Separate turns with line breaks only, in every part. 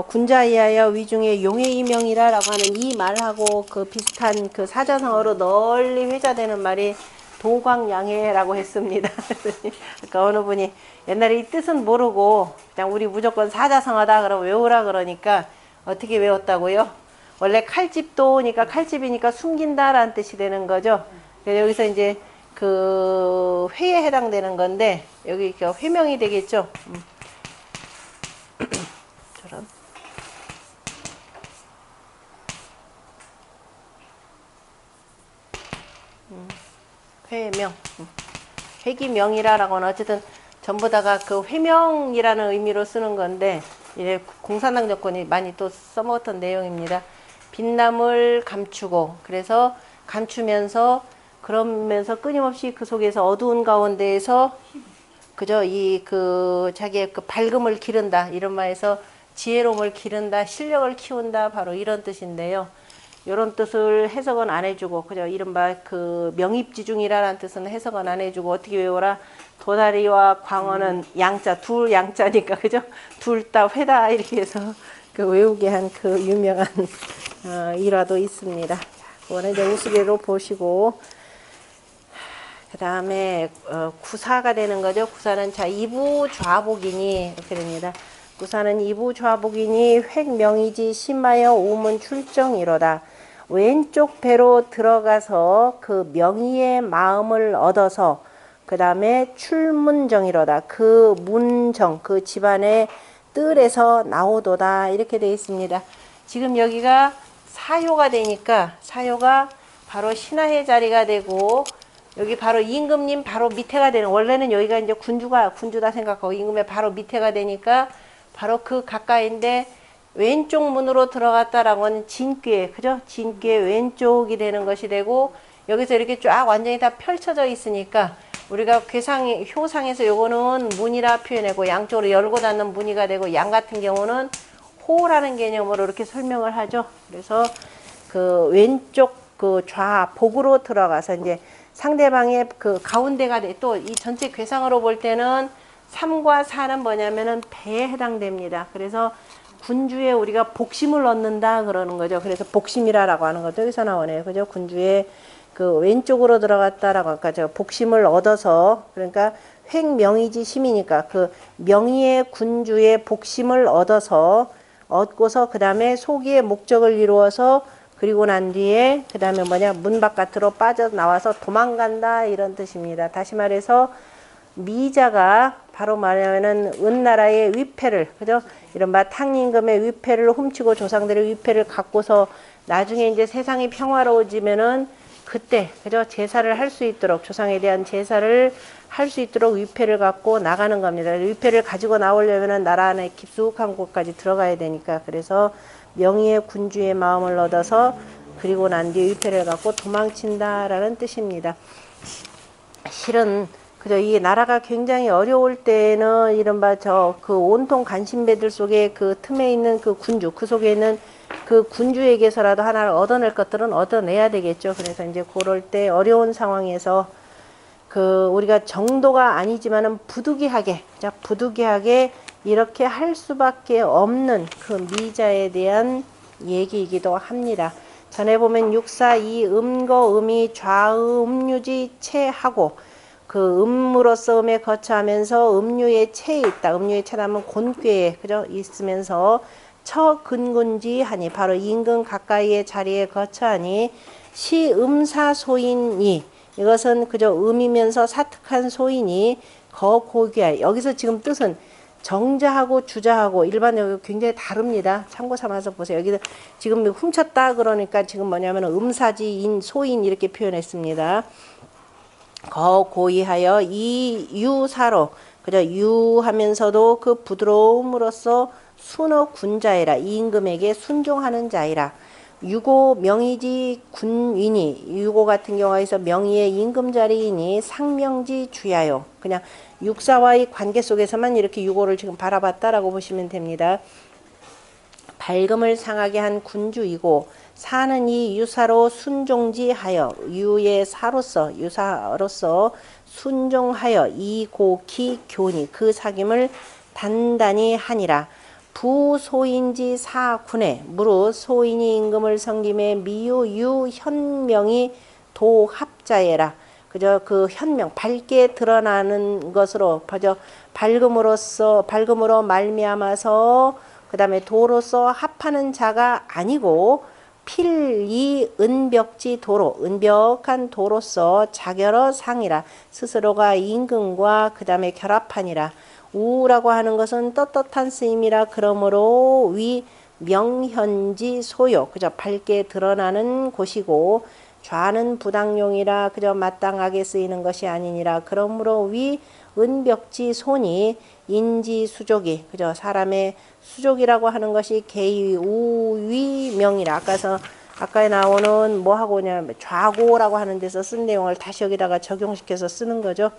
군자이하여 위중에 용해이명이라라고 하는 이 말하고 그 비슷한 그 사자성어로 널리 회자되는 말이 도광양해라고 했습니다. 그러니까 어느 분이 옛날에 이 뜻은 모르고 그냥 우리 무조건 사자성어다 그러면 외우라 그러니까 어떻게 외웠다고요? 원래 칼집도니까 칼집이니까 숨긴다라는 뜻이 되는 거죠. 그래서 여기서 이제 그 회에 해당되는 건데 여기 회명이 되겠죠. 저런. 회명. 회기명이라라고는 어쨌든 전부 다가 그 회명이라는 의미로 쓰는 건데 이제 공산당 정권이 많이 또 써먹었던 내용입니다. 빛남을 감추고 그래서 감추면서 그러면서 끊임없이 그 속에서 어두운 가운데에서 그저 이 그 자기의 그 밝음을 기른다 이런 말에서 지혜로움을 기른다 실력을 키운다 바로 이런 뜻인데요. 이런 뜻을 해석은 안 해주고 그저 이른바 그 명입지중이라는 뜻은 해석은 안 해주고 어떻게 외워라 도다리와 광어는 양자 둘 양자니까 그죠 둘 다 회다 이렇게 해서 그 외우게 한 그 유명한 일화도 있습니다. 그거는 이제 우스개로 보시고 그 다음에 구사가 되는 거죠. 구사는 자 이부 좌복이니 이렇게 됩니다. 구사는 이부 좌복이니 획명이지 심하여 우문 출정이로다. 왼쪽 배로 들어가서 그 명의의 마음을 얻어서 그 다음에 출문정이로다. 그 문정 그 집안의 뜰에서 나오도다 이렇게 되어 있습니다. 지금 여기가 사효가 되니까 사효가 바로 신하의 자리가 되고 여기 바로 임금님 바로 밑에가 되는 원래는 여기가 이제 군주다 생각하고 임금의 바로 밑에가 되니까 바로 그 가까이인데 왼쪽 문으로 들어갔다라고 하는 진귀 그죠? 진귀의 왼쪽이 되는 것이 되고 여기서 이렇게 쫙 완전히 다 펼쳐져 있으니까 우리가 효상에서 요거는 문이라 표현하고 양쪽으로 열고 닫는 문이가 되고 양 같은 경우는 호라는 개념으로 이렇게 설명을 하죠. 그래서 그 왼쪽 그 좌복으로 들어가서 이제 상대방의 그 가운데가 돼. 또 이 전체 궤상으로 볼 때는 3과 4는 뭐냐면은 배에 해당됩니다. 그래서 군주에 우리가 복심을 얻는다 그러는 거죠. 그래서 복심이라고 하는 것도 여기서 나오네요. 그죠? 군주에 그 왼쪽으로 들어갔다라고 아까 제가 복심을 얻어서 그러니까 획명의지 심이니까 그 명의의 군주의 복심을 얻고서 그 다음에 소기의 목적을 이루어서 그리고 난 뒤에 그 다음에 뭐냐 문 바깥으로 빠져나와서 도망간다 이런 뜻입니다. 다시 말해서 미자가 바로 말하면은 은나라의 위패를 그죠? 이른바 탕임금의 위패를 훔치고 조상들의 위패를 갖고서 나중에 이제 세상이 평화로워지면은 그때 그죠? 제사를 할 수 있도록 조상에 대한 제사를 할 수 있도록 위패를 갖고 나가는 겁니다. 위패를 가지고 나오려면은 나라 안에 깊숙한 곳까지 들어가야 되니까 그래서 명의의 군주의 마음을 얻어서 그리고 난 뒤에 위패를 갖고 도망친다라는 뜻입니다. 실은 그죠 이 나라가 굉장히 어려울 때는 이른바 그 온통 간신배들 속에 그 틈에 있는 그 군주 그 속에 있는 그 군주에게서라도 하나를 얻어낼 것들은 얻어내야 되겠죠. 그래서 이제 그럴 때 어려운 상황에서 그 우리가 정도가 아니지만은 부득이하게 이렇게 할 수밖에 없는 그 미자에 대한 얘기이기도 합니다. 전에 보면 육사 이 음거 음이 좌음유지 체하고 그 음으로서 음에 거처하면서 음유의 체에 있다. 음유의 체라면 곤괴에 그죠 있으면서 처근군지 하니 바로 인근 가까이의 자리에 거처하니 시음사소인이 이것은 그저 음이면서 사특한 소인이 거고귀하여 여기서 지금 뜻은 정자하고 주자하고 일반적으로 굉장히 다릅니다. 참고 삼아서 보세요. 여기서 지금 훔쳤다 그러니까 지금 뭐냐면 음사지인 소인 이렇게 표현했습니다. 거고이하여 이 유사로 그저 유하면서도 그 부드러움으로써 순호 군자이라 임금에게 순종하는 자이라. 유고 명의지 군인이 유고 같은 경우에서 명의의 임금 자리이니 상명지 주야요. 그냥 육사와의 관계 속에서만 이렇게 유고를 지금 바라봤다라고 보시면 됩니다. 밝음을 상하게 한 군주이고 사는 이 유사로 순종지하여 유의 사로서 유사로서 순종하여 이고기 교니 그 사귐을 단단히 하니라. 부소인지 사군에 무릇 소인이 임금을 섬김에 미유 현명이 도합자예라. 그저 그 현명 밝게 드러나는 것으로 그저 밝음으로 말미암아서 그다음에 도로서 합하는 자가 아니고 필이 은벽지 도로 은벽한 도로서 자결어 상이라. 스스로가 임금과 그다음에 결합하니라. 우라고 하는 것은 떳떳한 쓰임이라. 그러므로 위 명현지 소요 그저 밝게 드러나는 곳이고 좌는 부당용이라. 그저 마땅하게 쓰이는 것이 아니니라. 그러므로 위 은벽지 손이 인지 수족이 그저 사람의 수족이라고 하는 것이 개위 우위명이라. 아까에 나오는 뭐 하고냐 좌고라고 하는 데서 쓴 내용을 다시 여기다가 적용시켜서 쓰는 거죠.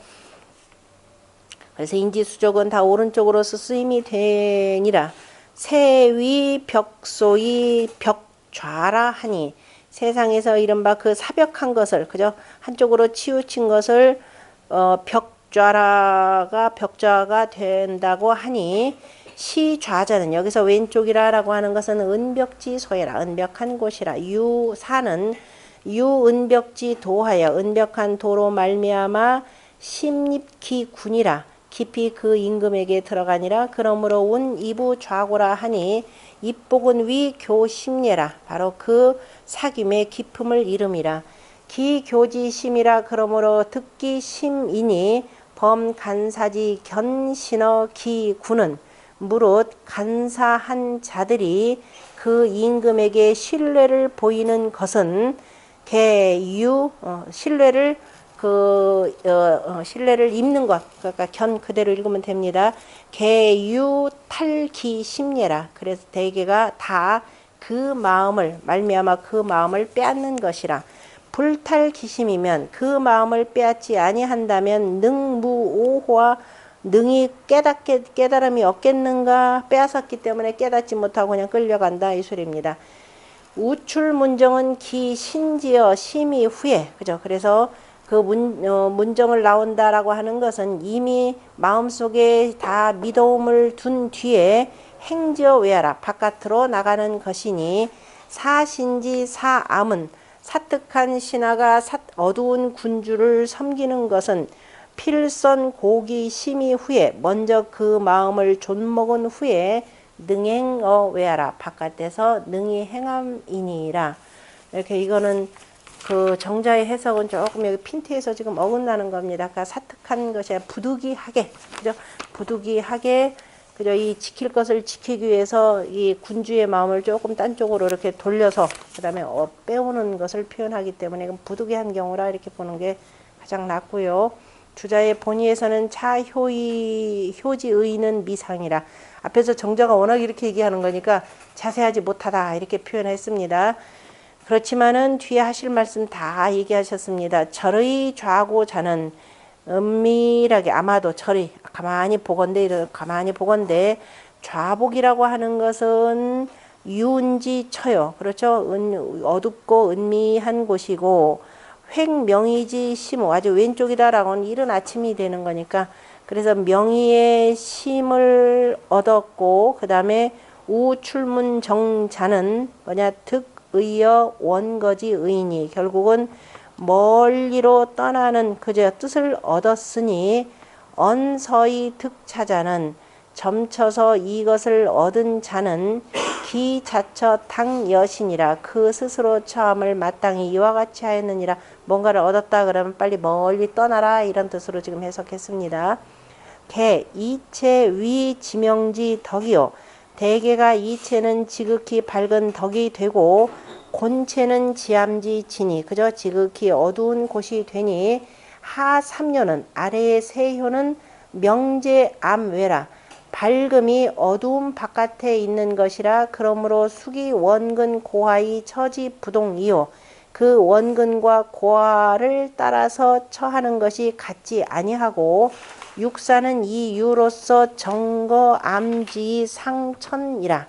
그래서 인지수족은 다 오른쪽으로서 쓰임이 되니라. 세위 벽소이 벽좌라 하니 세상에서 이른바 그 사벽한 것을 그저 한쪽으로 치우친 것을 벽좌가 된다고 하니 시좌자는 여기서 왼쪽이라고 하는 것은 은벽지 소해라. 은벽한 곳이라. 유사는 유은벽지 도하여 은벽한 도로 말미암아 심립기군이라. 깊이 그 임금에게 들어가니라. 그러므로 운 이부 좌고라 하니 입복은 위 교심례라. 바로 그 사귐의 깊음을 이름이라. 기교지심이라. 그러므로 듣기 심이니 범간사지 견신어 기군은 무릇 간사한 자들이 그 임금에게 신뢰를 보이는 것은 개유 신뢰를 신뢰를 입는 것 그러니까 견 그대로 읽으면 됩니다. 개유 탈기 심례라. 그래서 대개가 다 그 마음을 말미암아 그 마음을 빼앗는 것이라. 불탈기심이면 그 마음을 빼앗지 아니한다면 능무오호와 능히 깨달음이 없겠는가. 빼앗았기 때문에 깨닫지 못하고 그냥 끌려간다 이 소리입니다. 우출문정은 기신지어 심의 후에 그죠. 그래서 그 문정을 나온다라고 하는 것은 이미 마음속에 다 믿음을 둔 뒤에 행지어 외하라. 바깥으로 나가는 것이니 사신지 사암은 사특한 신하가 어두운 군주를 섬기는 것은 필선 고기 심의 후에 먼저 그 마음을 존먹은 후에 능행어 외하라. 바깥에서 능히 행함이니라. 이렇게 이거는 그 정자의 해석은 조금 여기 핀트에서 지금 어긋나는 겁니다. 그러니까 사특한 것이 아니라 부득이하게, 그죠? 부득이하게, 그죠? 이 지킬 것을 지키기 위해서 이 군주의 마음을 조금 딴 쪽으로 이렇게 돌려서 그 다음에 빼오는 것을 표현하기 때문에 부득이한 경우라 이렇게 보는 게 가장 낫고요. 주자의 본의에서는 효지의는 미상이라. 앞에서 정자가 워낙 이렇게 얘기하는 거니까 자세하지 못하다 이렇게 표현했습니다. 그렇지만은 뒤에 하실 말씀 다 얘기하셨습니다. 절의 좌고자는 은밀하게 아마도 절의 가만히 보건대 좌복이라고 하는 것은 유은지처요. 그렇죠. 어둡고 은미한 곳이고 획명의지 심호 아주 왼쪽이다라고는 이른 아침이 되는 거니까 그래서 명의의 심을 얻었고 그 다음에 우출문정자는 뭐냐 득의여 원거지 의인이 결국은 멀리로 떠나는 그저 뜻을 얻었으니 언서의 득차자는 점쳐서 이것을 얻은 자는 기자처 당여신이라. 그 스스로 처함을 마땅히 이와 같이 하였느니라. 뭔가를 얻었다 그러면 빨리 멀리 떠나라 이런 뜻으로 지금 해석했습니다. 개 이체 위 지명지 덕이요. 대개가 이체는 지극히 밝은 덕이 되고 곤체는 지암지 진이 그저 지극히 어두운 곳이 되니 하 3료는 아래의 세효는 명제암외라. 밝음이 어두움 바깥에 있는 것이라. 그러므로 수기 원근 고하의 처지 부동이요. 그 원근과 고하를 따라서 처하는 것이 같지 아니하고 육사는 이 유로서 정거 암지 상천이라.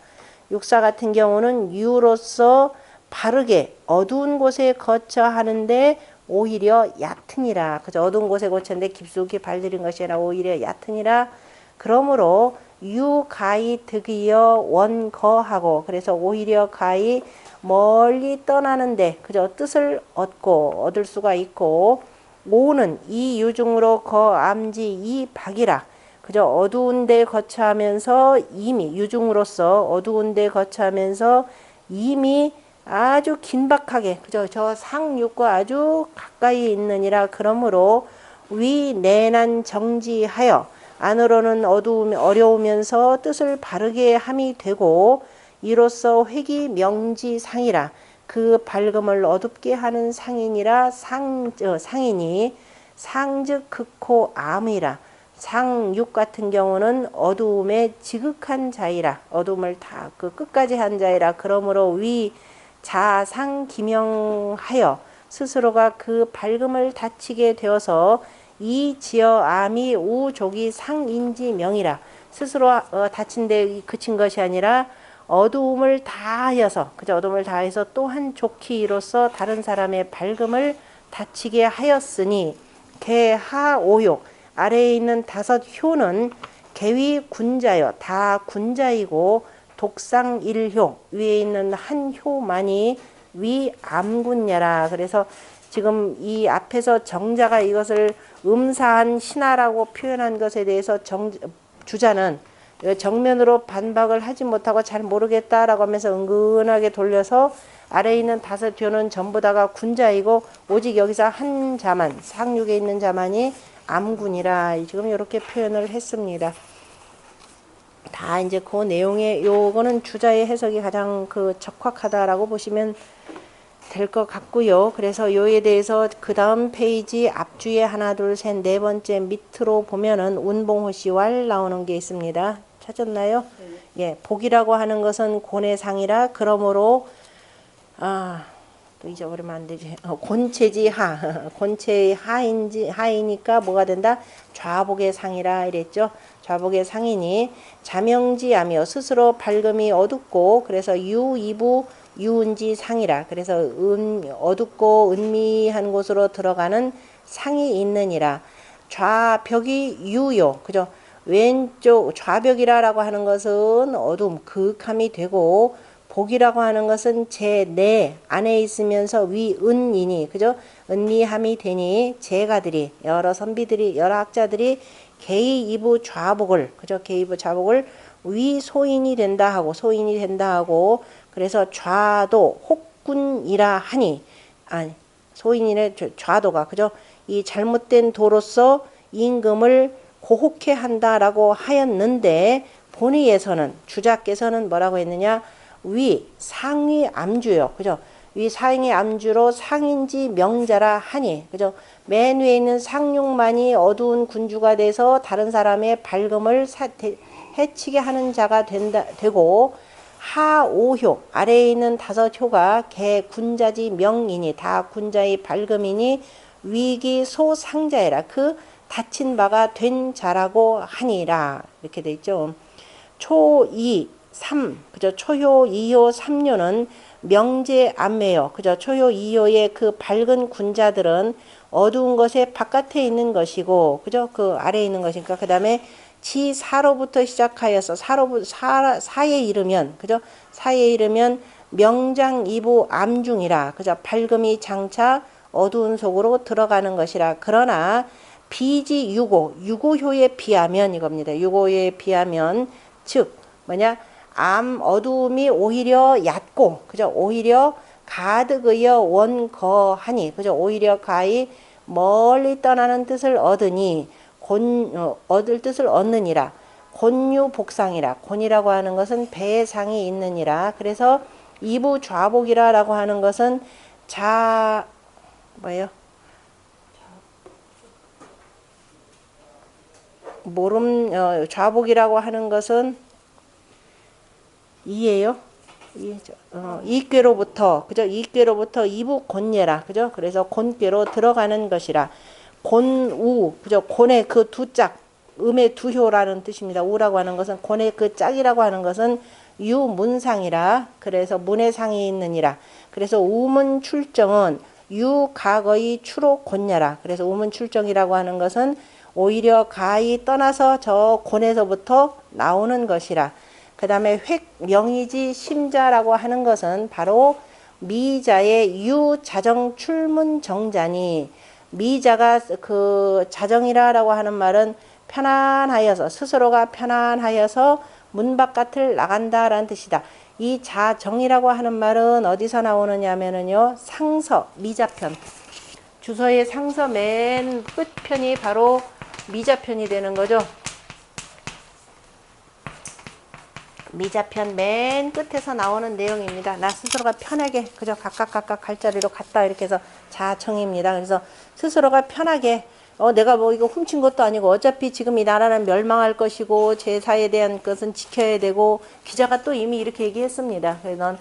육사 같은 경우는 유로서 바르게 어두운 곳에 거쳐 하는데 오히려 얕으니라. 그저 어두운 곳에 거쳤는데 깊숙이 발들인 것이 아니라 오히려 얕으니라. 그러므로 유가이 득이여 원거하고 그래서 오히려 가히 멀리 떠나는데 그저 뜻을 얻을 수가 있고 오는 이 유중으로 거암지 이 박이라 그저 어두운 데 거처하면서 이미 유중으로서 어두운 데 거처하면서 이미 아주 긴박하게 그저 저 상육과 아주 가까이 있느니라. 그러므로 위 내난 정지하여 안으로는 어려우면서 뜻을 바르게 함이 되고 이로써 회기 명지상이라 그 밝음을 어둡게 하는 상인이라. 상인이 상즉 극호 암이라 상육 같은 경우는 어두움에 지극한 자이라 어두움을 다 그 끝까지 한 자이라. 그러므로 위 자상기명하여 스스로가 그 밝음을 다치게 되어서 이 지어암이 우족이 상인지명이라 스스로 다친 데 그친 것이 아니라 어두움을 다하여서 그저 어두움을 다해서 또한 좋기로서 다른 사람의 밝음을 다치게 하였으니 개하오욕 아래에 있는 5효는 개위 군자여 다 군자이고 독상일효 위에 있는 한 효만이 위 암군야라. 그래서 지금 이 앞에서 정자가 이것을 음사한 신하라고 표현한 것에 대해서 주자는 정면으로 반박을 하지 못하고 잘 모르겠다라고 하면서 은근하게 돌려서 아래에 있는 5효는 전부 다가 군자이고 오직 여기서 한 자만 상륙에 있는 자만이 암군이라 지금 이렇게 표현을 했습니다. 다 이제 그 내용에 요거는 주자의 해석이 가장 그 적확하다라고 보시면 될 것 같고요. 그래서 요에 대해서 그 다음 페이지 앞주에 하나 둘 셋 네 번째 밑으로 보면은 운봉호시왈 나오는 게 있습니다. 찾았나요? 네. 예, 복이라고 하는 것은 곤의 상이라 그러므로 또 잊어버리면 안 되지. 곤체지 곤체의 하이니까 뭐가 된다? 좌복의 상이라 이랬죠. 좌복의 상이니 자명지하며 스스로 밝음이 어둡고 그래서 유이부 유은지 상이라 그래서 어둡고 은미한 곳으로 들어가는 상이 있느니라. 좌벽이 유요 그죠? 왼쪽 좌벽이라고 하는 것은 어둠 극함이 되고 복이라고 하는 것은 제 안에 있으면서 위은이니 그죠? 은미함이 되니 제가들이 여러 선비들이 여러 학자들이 개이부 좌복을 그죠? 개이부 좌복을 위소인이 된다 하고 그래서 좌도 혹군이라 하니 소인이네 좌도가 그죠? 이 잘못된 도로서 임금을 고혹해 한다라고 하였는데 본의에서는 주자께서는 뭐라고 했느냐? 위 상위 암주요 그죠? 위 상위 암주로 상인지 명자라 하니 그죠? 맨 위에 있는 상륙만이 어두운 군주가 돼서 다른 사람의 밝음을 해치게 하는 자가 되고 하오효 아래에 있는 5효가 개 군자지 명이니 다 군자의 밝음이니 위기 소상자이라 그 다친 바가 된 자라고 하니라 이렇게 돼 있죠. 초2 3 그죠? 초효 2효 3효는 명제암매요 그죠? 초효 2효의 그 밝은 군자들은 어두운 것의 바깥에 있는 것이고 그죠? 그 아래에 있는 것이니까 그 다음에 지사로부터 시작하여서 사에 이르면 그죠? 사에 이르면 명장이부 암중이라 그죠? 밝음이 장차 어두운 속으로 들어가는 것이라. 그러나 비지 유고효에 비하면 이겁니다. 유고효에 비하면 즉 뭐냐? 어두움이 오히려 얕고 그죠? 오히려 가득의여 원거하니 그죠? 오히려 가히 멀리 떠나는 뜻을 얻으니 얻을 뜻을 얻느니라. 곤유복상이라 곤이라고 하는 것은 배의 상이 있느니라. 그래서 이부 좌복이라고 하는 것은 뭐예요? 좌복이라고 하는 것은 이예요. 이꾀로부터 그죠? 이꾀로부터 이부 곤예라 그죠? 그래서 곤꾀로 들어가는 것이라. 곤우 그죠? 곤의 그 두 짝 음의 두 효라는 뜻입니다. 우라고 하는 것은 곤의 그 짝이라고 하는 것은 유문상이라 그래서 문의 상이 있느니라. 그래서 우문 출정은 유가거의 추로 곤야라. 그래서 우문 출정이라고 하는 것은 오히려 가히 떠나서 저 곤에서부터 나오는 것이라. 그 다음에 획명이지 심자라고 하는 것은 바로 미자의 유자정 출문정자니, 미자가 그 자정이라라고 하는 말은 편안하여서, 스스로가 편안하여서 문 바깥을 나간다라는 뜻이다. 이 자정이라고 하는 말은 어디서 나오느냐 하면은요, 상서, 미자편. 주서의 상서 맨 끝편이 바로 미자편이 되는 거죠. 미자편 맨 끝에서 나오는 내용입니다. 나 스스로가 편하게 그저 각각 갈 자리로 갔다 이렇게 해서 자청입니다. 그래서 스스로가 편하게 내가 뭐 이거 훔친 것도 아니고 어차피 지금 이 나라는 멸망할 것이고 제사에 대한 것은 지켜야 되고, 기자가 또 이미 이렇게 얘기했습니다. 그래서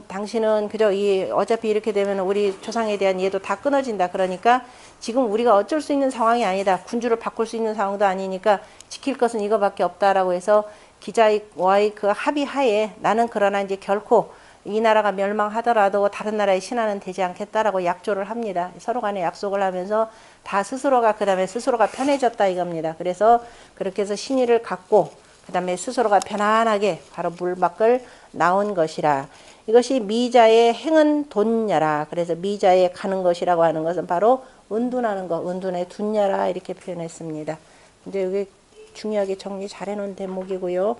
당신은 그저 어차피 이렇게 되면 우리 조상에 대한 이해도 다 끊어진다. 그러니까 지금 우리가 어쩔 수 있는 상황이 아니다. 군주를 바꿀 수 있는 상황도 아니니까 지킬 것은 이거밖에 없다라고 해서 기자와의 그 합의하에 나는 그러나 이제 결코 이 나라가 멸망하더라도 다른 나라의 신하는 되지 않겠다라고 약조를 합니다. 서로 간에 약속을 하면서 다 스스로가, 그 다음에 스스로가 편해졌다 이겁니다. 그래서 그렇게 해서 신의를 갖고 그 다음에 스스로가 편안하게 바로 물 밖을 나온 것이라. 이것이 미자의 행은 돈냐라. 그래서 미자의 가는 것이라고 하는 것은 바로 은둔하는 것, 은둔의 둔냐라 이렇게 표현했습니다. 이제 여기 중요하게 정리 잘 해놓은 대목이고요.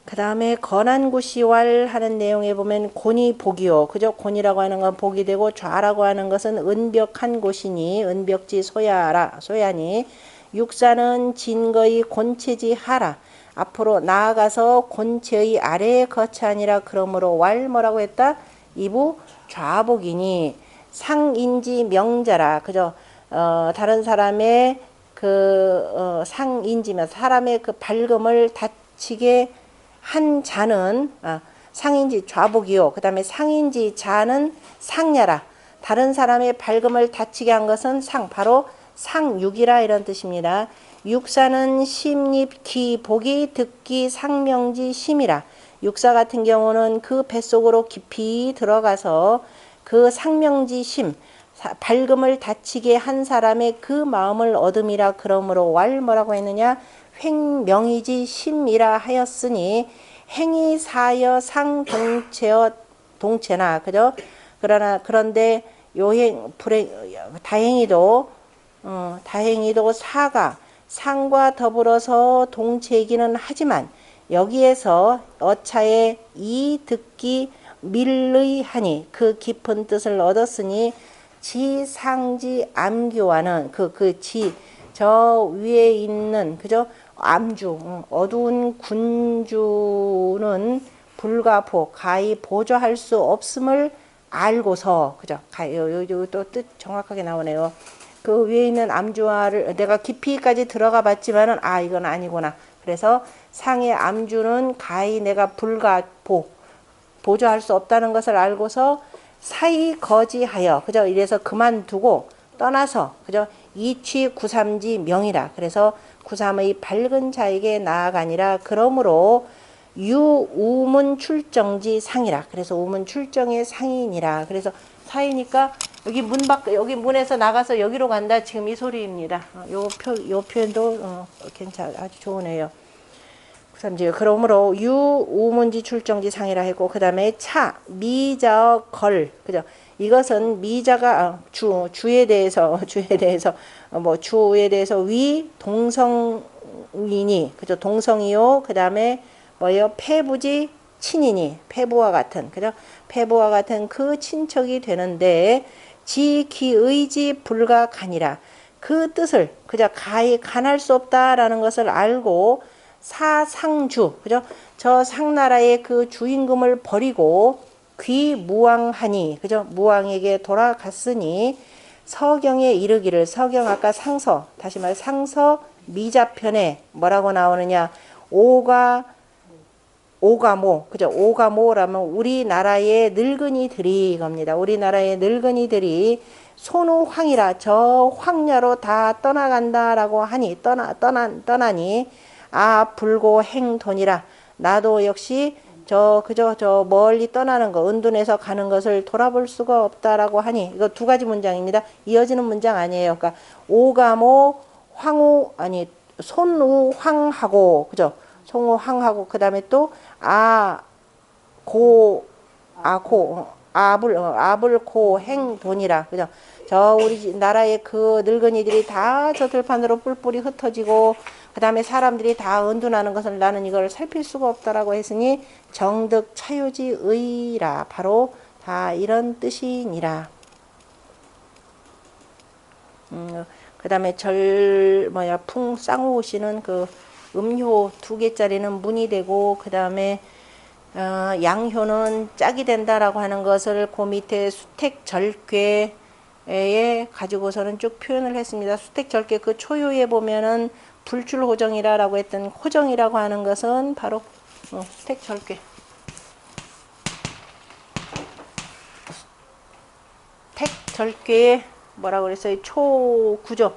그 다음에 건안구시왈 하는 내용에 보면 곤이 복이요. 그죠? 곤이라고 하는 건 복이 되고, 좌라고 하는 것은 은벽한 곳이니 은벽지 소야니, 육사는 진거의 곤체지 하라. 앞으로 나아가서 곤체의 아래에 거처하니라. 그러므로 왈 뭐라고 했다? 이부 좌복이니 상인지 명자라. 그죠? 다른 사람의 상인지면 사람의 그 발금을 다치게 한 자는 상인지 좌복이요. 그 다음에 상인지 자는 상야라. 다른 사람의 발금을 다치게 한 것은 바로 상육이라 이런 뜻입니다. 육사는 심립 기복이 듣기 상명지 심이라. 육사 같은 경우는 그 뱃속으로 깊이 들어가서 그 상명지 심, 발금을 다치게 한 사람의 그 마음을 얻음이라. 그러므로 왈 뭐라고 했느냐? 횡명이지 심이라 하였으니 행이 사여 상동체어 동체나. 그죠? 그런데 다행히도 사가 상과 더불어서 동체이기는 하지만 여기에서 어차에 이 듣기 밀의하니 그 깊은 뜻을 얻었으니 지상지 암교와는 저 위에 있는 그죠? 암주, 어두운 군주는 불가포 가히 보조할 수 없음을 알고서, 그죠? 또 뜻 정확하게 나오네요. 그 위에 있는 암주화를 내가 깊이까지 들어가 봤지만은 이건 아니구나. 그래서 상의 암주는 가히 내가 보조할 수 없다는 것을 알고서 사이 거지하여, 그죠? 이래서 그만두고 떠나서, 그죠? 이취 구삼지 명이라. 그래서 구삼의 밝은 자에게 나아가니라. 그러므로 유우문 출정지 상이라. 그래서 우문 출정의 상이니라. 그래서 사이니까 여기 문에서 나가서 여기로 간다. 지금 이 소리입니다. 요 표현도 아주 좋으네요. 그러므로 유우문지 출정지 상이라 했고, 그 다음에 미자 걸, 그죠? 이것은 미자가 주에 대해서 위 동성이니, 그죠? 동성이요. 그 다음에 뭐요? 폐부지 친이니, 폐부와 같은, 그죠? 폐부와 같은 그 친척이 되는데 지기의지 불가간이라. 그 뜻을 그저 가히 간할 수 없다라는 것을 알고 사상주, 그죠? 저 상나라의 그 주임금을 버리고 귀무왕하니, 그죠? 무왕에게 돌아갔으니 서경에 이르기를. 서경 아까 상서, 다시 말해 상서 미자편에 뭐라고 나오느냐? 오가모, 그죠? 오가모라면 우리나라의 늙은이들이 겁니다. 우리나라의 늙은이들이 손우황이라, 저 황야로 다 떠나간다라고 하니, 떠나니 불고 행돈이라. 나도 역시 저 멀리 떠나는 거, 은둔해서 가는 것을 돌아볼 수가 없다라고 하니, 이거 두 가지 문장입니다. 이어지는 문장 아니에요. 그러니까 오가모 황우 손우황하고, 그죠? 송호항하고 그 다음에 또 아불고 행돈이라. 그죠? 저 우리 나라의 그 늙은이들이 다 저 들판으로 뿔뿔이 흩어지고 그 다음에 사람들이 다 은둔하는 것을 나는 이걸 살필 수가 없다라고 했으니 정득 차유지의라. 바로 다 이런 뜻이니라. 그 다음에 풍쌍호시는 그 음효 2개짜리는 문이 되고 그 다음에 양효는 짝이 된다라고 하는 것을 그 밑에 수택절괴에 가지고서는 쭉 표현을 했습니다. 수택절괴 그 초요에 보면은 불출호정이라고 했던 호정이라고 하는 것은 바로 수택절괴. 택절괴의 뭐라고 그랬어요? 초구조.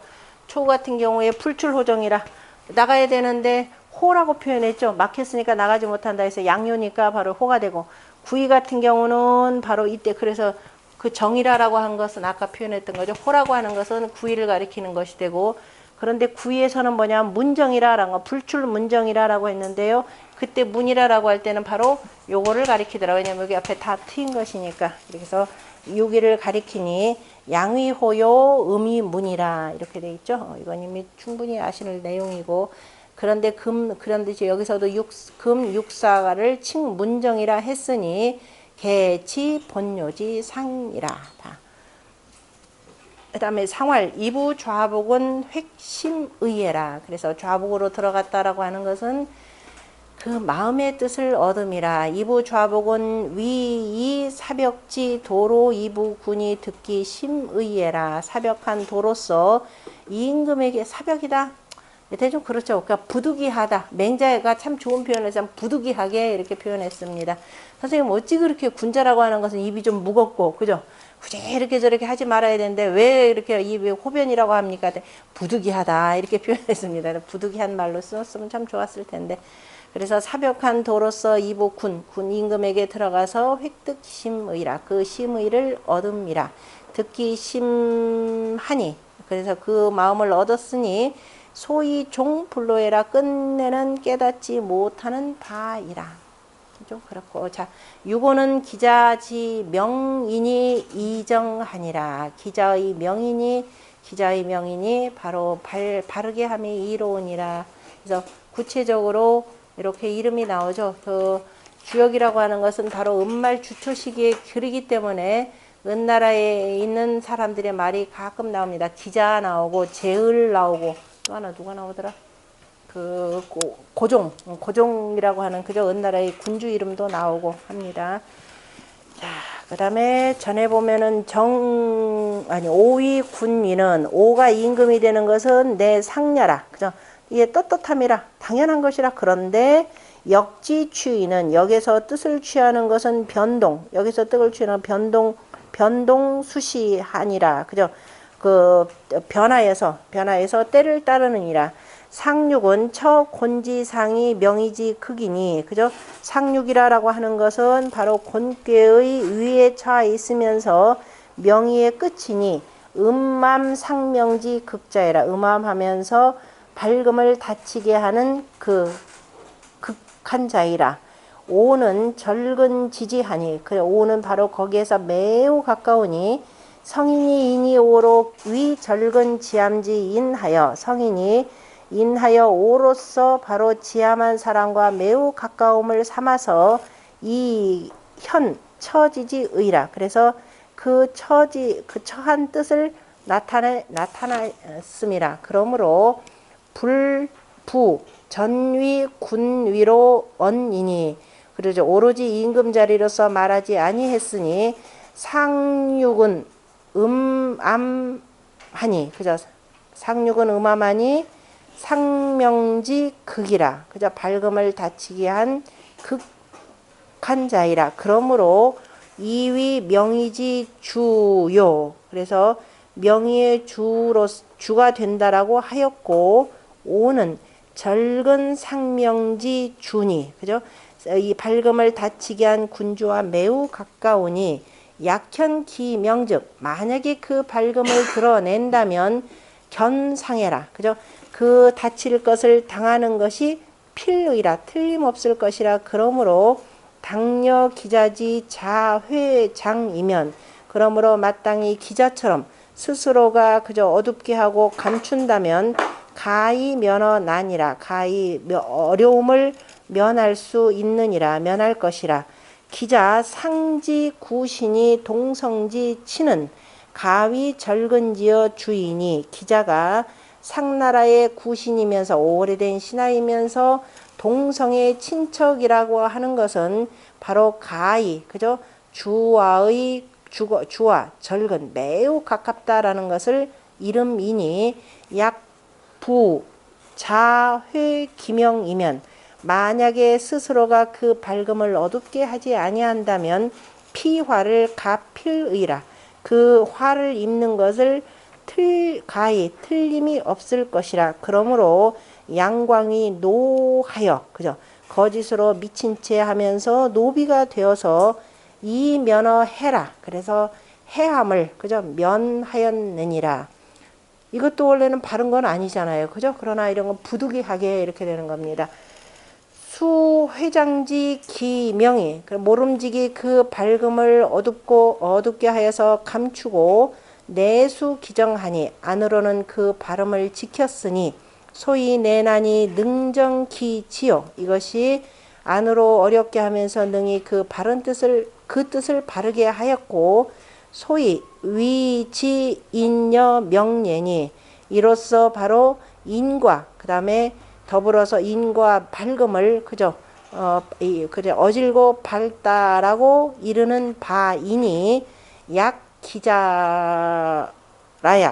초 같은 경우에 불출호정이라 나가야 되는데 호라고 표현했죠. 막혔으니까 나가지 못한다 해서 양요니까 바로 호가 되고, 구이 같은 경우는 바로 이때 그래서 그 정이라라고 한 것은 아까 표현했던 거죠. 호라고 하는 것은 구이를 가리키는 것이 되고, 그런데 구이에서는 뭐냐면 문정이라라는 거, 불출 문정이라라고 했는데요. 그때 문이라라고 할 때는 바로 요거를 가리키더라고요. 왜냐면 여기 앞에 다 트인 것이니까. 그래서 여기를 가리키니 양위호요 음이문이라 이렇게 돼 있죠. 이건 이미 충분히 아시는 내용이고, 그런데 그런데 여기서도 금 육사를 칭문정이라 했으니 개치 본요지 상이라. 그 다음에 상활 이부 좌복은 획심의예라. 그래서 좌복으로 들어갔다라고 하는 것은 그 마음의 뜻을 얻음이라. 이부 좌복은 위이 사벽지 도로 이부군이 듣기 심의예라. 사벽한 도로서 이임금에게 사벽이다. 대충 그렇죠. 그러니까 부득이하다. 맹자가 참 좋은 표현을 부득이하게 이렇게 표현했습니다. 선생님 어찌 그렇게 군자라고 하는 것은 입이 좀 무겁고 그죠? 굳이 이렇게 저렇게 하지 말아야 되는데 왜 이렇게 입이 호변이라고 합니까? 부득이하다 이렇게 표현했습니다. 부득이한 말로 썼으면 참 좋았을 텐데. 그래서 사벽한 도로서 이부 군 임금에게 들어가서 획득심의라. 그 심의를 얻음이라. 듣기 심하니. 그래서 그 마음을 얻었으니 소위 종불로해라. 끝내는 깨닫지 못하는 바이라. 좀 그렇고, 자, 유고는 기자지 명인이 이정하니라. 기자의 명인이 바로 바르게 함이 이로우니라. 그래서 구체적으로 이렇게 이름이 나오죠. 그 주역이라고 하는 것은 바로 은말 주초시기의 글이기 때문에 은나라에 있는 사람들의 말이 가끔 나옵니다. 기자 나오고 제을 나오고 또 하나 누가 나오더라? 그 고종이라고 하는 그저 은나라의 군주 이름도 나오고 합니다. 자, 그다음에 전에 보면은 오위 군민은 오가 임금이 되는 것은 내 상녀라. 그죠? 이게 떳떳함이라 당연한 것이라. 그런데 역지취의는 여기서 뜻을 취하는 것은 변동. 여기서 뜻을 취하는 변동수시하니라. 그죠? 그 변화에서 때를 따르느니라. 상육은 처곤지상이 명이지 극이니. 그죠? 상육이라고 하는 것은 바로 곤괴의 위에 처해 있으면서 명의의 끝이니 음암 상명지 극자이라. 음암하면서 밝음을 닫히게 하는 그 극한 자이라. 오는 절근 지지하니. 그래, 오는 바로 거기에서 매우 가까우니 성인이 인이 오로 위 절근 지암지 인하여. 성인이 인하여 오로서 바로 지암한 사람과 매우 가까움을 삼아서 이 현 처지지의라. 그래서 그 처한 뜻을 나타났음이라. 그러므로 불부 전위 군위로 언이니. 그러죠. 오로지 임금 자리로서 말하지 아니했으니 상육은 음암하니. 그죠? 상육은 음암하니 상명지 극이라. 그죠? 밝음을 닫히게 한 극한 자이라. 그러므로 이위 명의지 주요. 그래서 명의의 주가 된다라고 하였고, 오는 절근 상명지 주니. 그죠? 이 밝음을 닫히게 한 군주와 매우 가까우니 약현기 명즉. 만약에 그 밝음을 드러낸다면 견상해라. 그죠? 그 다칠 것을 당하는 것이 필의라 틀림없을 것이라. 그러므로 당여 기자지 자회장이면 그러므로 마땅히 기자처럼 스스로가 그저 어둡게 하고 감춘다면 가히 면허 난이라. 가히 어려움을 면할 수 있느니라. 면할 것이라. 기자 상지 구신이 동성지 치는 가위 절근지어 주인이. 기자가 상나라의 구신이면서 오래된 신하이면서 동성의 친척이라고 하는 것은 바로 가히 그저 주와 절근 매우 가깝다라는 것을 이름이니 약부 자회 기명이면 만약에 스스로가 그 밝음을 어둡게 하지 아니한다면 피화를 가필의라. 그 화를 입는 것을 가히 틀림이 없을 것이라. 그러므로 양광이 노하여 그죠 거짓으로 미친 채 하면서 노비가 되어서 이 면허해라. 그래서 해함을 그죠 면하였느니라. 이것도 원래는 바른 건 아니잖아요. 그죠? 그러나 이런 건 부득이하게 이렇게 되는 겁니다. 수회장지 기명이 모름지기 그 밝음을 어둡게 하여서 감추고 내수 기정하니 안으로는 그 발음을 지켰으니 소위 내난이 능정기지요. 이것이 안으로 어렵게 하면서 능히 그 뜻을 바르게 하였고 소위 위지인여 명예니 이로써 바로 인과 그 다음에 더불어서 인과 밝음을 그저 어질고 밝다라고 이르는 바이니 약 기자라야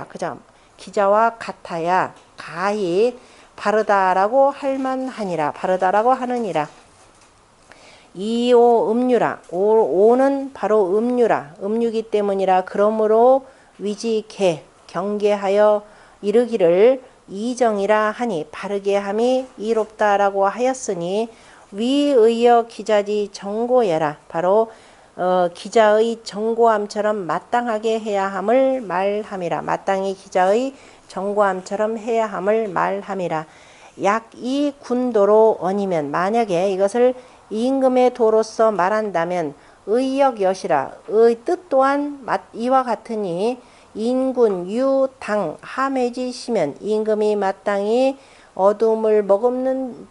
그죠 기자와 같아야 가히 바르다라고 할만하니라. 바르다라고 하느니라. 이오 음유라. 오는 바로 음유라. 음유기 때문이라. 그러므로 위지개 경계하여 이르기를 이정이라 하니 바르게 함이 이롭다라고 하였으니 위의여 기자지 정고예라. 바로 기자의 정고함처럼 마땅하게 해야 함을 말함이라. 마땅히 기자의 정고함처럼 해야 함을 말함이라. 약 이 군도로 언이면 만약에 이것을 임금의 도로서 말한다면 의역여시라. 의 뜻 또한 이와 같으니 인군 유당 함해지시면 임금이 마땅히 어둠을 머금는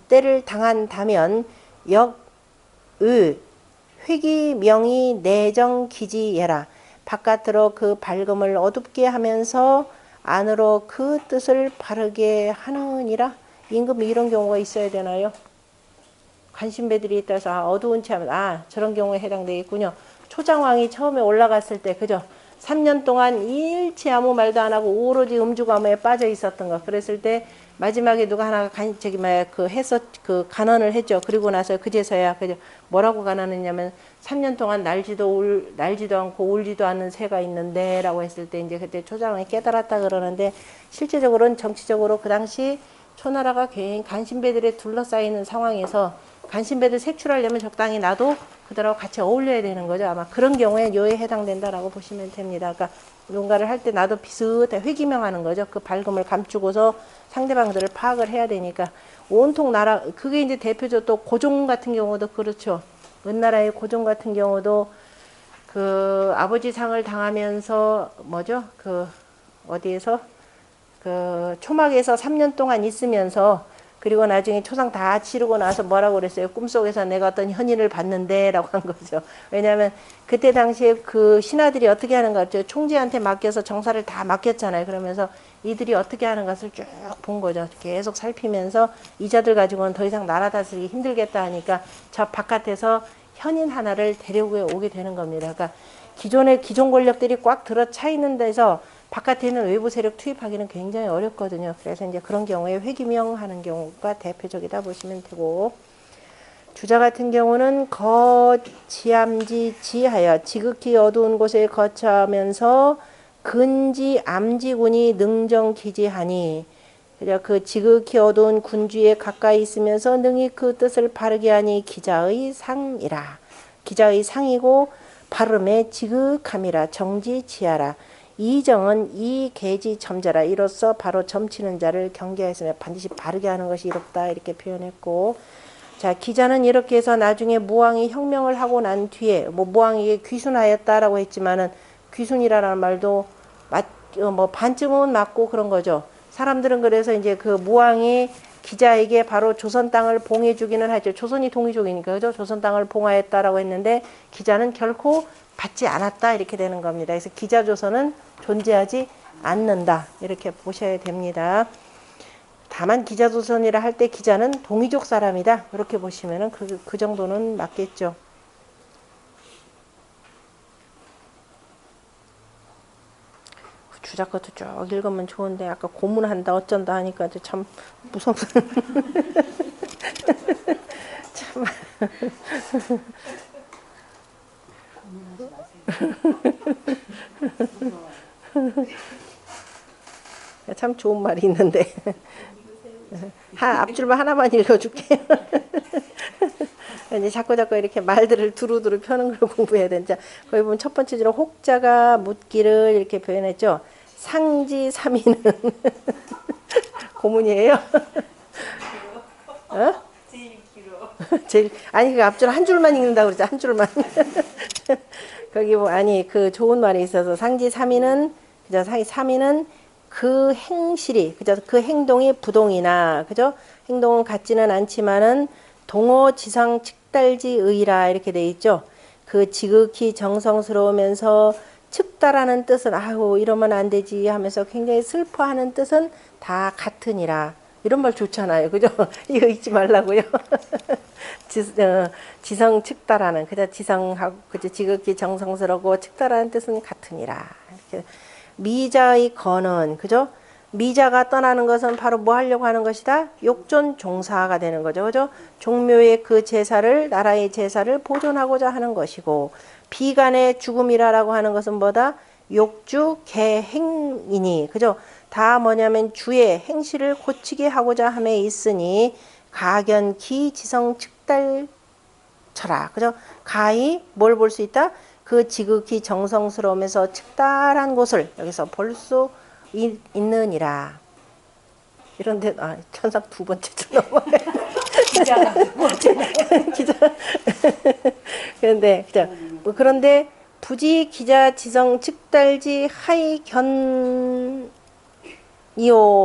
때를 당한다면 역의 회기명이 내정기지예라. 바깥으로 그 밝음을 어둡게 하면서 안으로 그 뜻을 바르게 하느니라. 임금이 이런 경우가 있어야 되나요? 간신배들이 있다서 어두운 채 하면 저런 경우에 해당되겠군요. 초장왕이 처음에 올라갔을 때 그죠? 3년 동안 일체 아무 말도 안 하고 오로지 음주감에 빠져 있었던 거. 그랬을 때 마지막에 누가 하나 간언을 했죠. 그리고 나서 그제서야 그죠? 뭐라고 간언했냐면 3년 동안 날지도 않고 울지도 않는 새가 있는데 라고 했을 때 이제 그때 초장왕이 깨달았다 그러는데 실제적으로는 정치적으로 그 당시 초나라가 괜히 간신배들에 둘러싸이는 상황에서 간신배들 색출하려면 적당히 나도 그들하고 같이 어울려야 되는 거죠. 아마 그런 경우에 요에 해당된다라고 보시면 됩니다. 그러니까 뭔가를 할 때 나도 비슷하게 회기명하는 거죠. 그 밝음을 감추고서 상대방들을 파악을 해야 되니까 온통 나라 그게 이제 대표적 또 고종 같은 경우도 그렇죠. 은나라의 고종 같은 경우도 그 아버지 상을 당하면서 어디에서 초막에서 3년 동안 있으면서 그리고 나중에 초상 다 치르고 나서 뭐라고 그랬어요? 꿈속에서 내가 어떤 현인을 봤는데 라고 한 거죠. 왜냐하면 그때 당시에 그 신하들이 어떻게 하는 거 같죠? 총재한테 맡겨서 정사를 다 맡겼잖아요. 그러면서 이들이 어떻게 하는 것을 쭉 본 거죠. 계속 살피면서 이자들 가지고는 더 이상 나라 다스리기 힘들겠다 하니까 저 바깥에서 현인 하나를 데려오게 되는 겁니다. 그러니까 기존 권력들이 꽉 들어차 있는 데서 바깥에는 외부 세력 투입하기는 굉장히 어렵거든요. 그래서 이제 그런 경우에 회기명하는 경우가 대표적이다 보시면 되고, 주자 같은 경우는 거지암지 지하여 지극히 어두운 곳에 거처하면서 근지 암지군이 능정기지하니, 그 지극히 어두운 군주에 가까이 있으면서 능히 그 뜻을 바르게 하니 기자의 상이라. 기자의 상이고 발음의 지극함이라. 정지지하라. 이정은 이 계지 점자라 이로써 바로 점치는 자를 경계하였으며 반드시 바르게 하는 것이 이롭다 이렇게 표현했고 자 기자는 이렇게 해서 나중에 무왕이 혁명을 하고 난 뒤에 뭐 무왕에게 귀순하였다라고 했지만은 귀순이라는 말도 뭐 반쯤은 맞고 그런 거죠. 사람들은 그래서 이제 그 무왕이 기자에게 바로 조선 땅을 봉해 주기는 하죠. 조선이 동이족이니까 그죠? 조선 땅을 봉하였다라고 했는데 기자는 결코 받지 않았다 이렇게 되는 겁니다. 그래서 기자 조선은 존재하지 않는다 이렇게 보셔야 됩니다. 다만 기자 조선이라 할 때 기자는 동이족 사람이다 그렇게 보시면은 그 정도는 맞겠죠. 주작 것도 쭉 읽으면 좋은데 아까 고문한다 어쩐다 하니까 참 무섭다. 참. 참 좋은 말이 있는데 앞줄만 하나만 읽어줄게요. 이제 자꾸 이렇게 말들을 두루두루 펴는 걸 공부해야 되는데 거기 보면 첫 번째 줄은 혹자가 묻기를 이렇게 표현했죠. 상지 3위는 고문이에요. 어? 제일 아니 그 앞줄 한 줄만 읽는다고 그러죠. 한 줄만. 거기 뭐 아니 그 좋은 말이 있어서 상지 3위는 그죠? 상지 3위는 그 행실이 그죠? 그 행동이 부동이나 그죠? 행동은 같지는 않지만은 동어 지상 측달지의라 이렇게 돼 있죠. 그 지극히 정성스러우면서 측다라는 뜻은 아유 이러면 안 되지 하면서 굉장히 슬퍼하는 뜻은 다 같으니라. 이런 말 좋잖아요. 그죠? 이거 잊지 말라고요. 지성 측다라는 그죠? 지성하고 그죠? 지극히 정성스럽고 측다라는 뜻은 같으니라. 이렇게. 미자의 건은 그죠? 미자가 떠나는 것은 바로 뭐 하려고 하는 것이다? 욕존 종사가 되는 거죠. 그죠? 종묘의 그 제사를 나라의 제사를 보존하고자 하는 것이고 비간의 죽음이라고 하는 것은 뭐다? 욕주 개행이니 그죠? 다 뭐냐면 주의 행실을 고치게 하고자 함에 있으니 가견기 지성 측달처라 그죠? 가히 뭘 볼 수 있다? 그 지극히 정성스러우면서 측달한 곳을 여기서 볼 수 있느니라. 이런데 천상 두 번째 줄 넘어가요. 기자가 두 번째 기자. 그런데 부지 기자 지성 측달지 하이견이요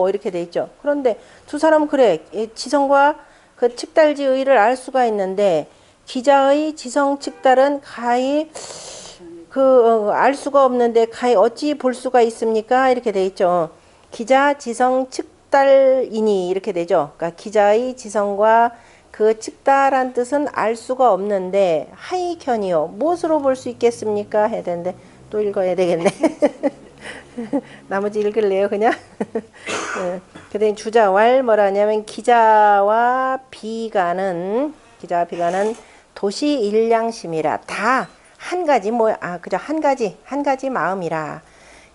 이렇게 돼 있죠. 그런데 두 사람은 그래 지성과 그 측달지의를 알 수가 있는데 기자의 지성 측달은 가히 알 수가 없는데 가히 어찌 볼 수가 있습니까? 이렇게 돼 있죠. 기자 지성 측달이니 이렇게 되죠. 그러니까 기자의 지성과 그 측달한 뜻은 알 수가 없는데 하이견이요. 무엇으로 볼 수 있겠습니까? 해야 되는데 또 읽어야 되겠네. 나머지 읽을래요 그냥? 그다음에 주자왈 뭐라 하냐면 기자와 비가는 도시 일량심이라 다 한 가지 그죠? 한 가지 마음이라.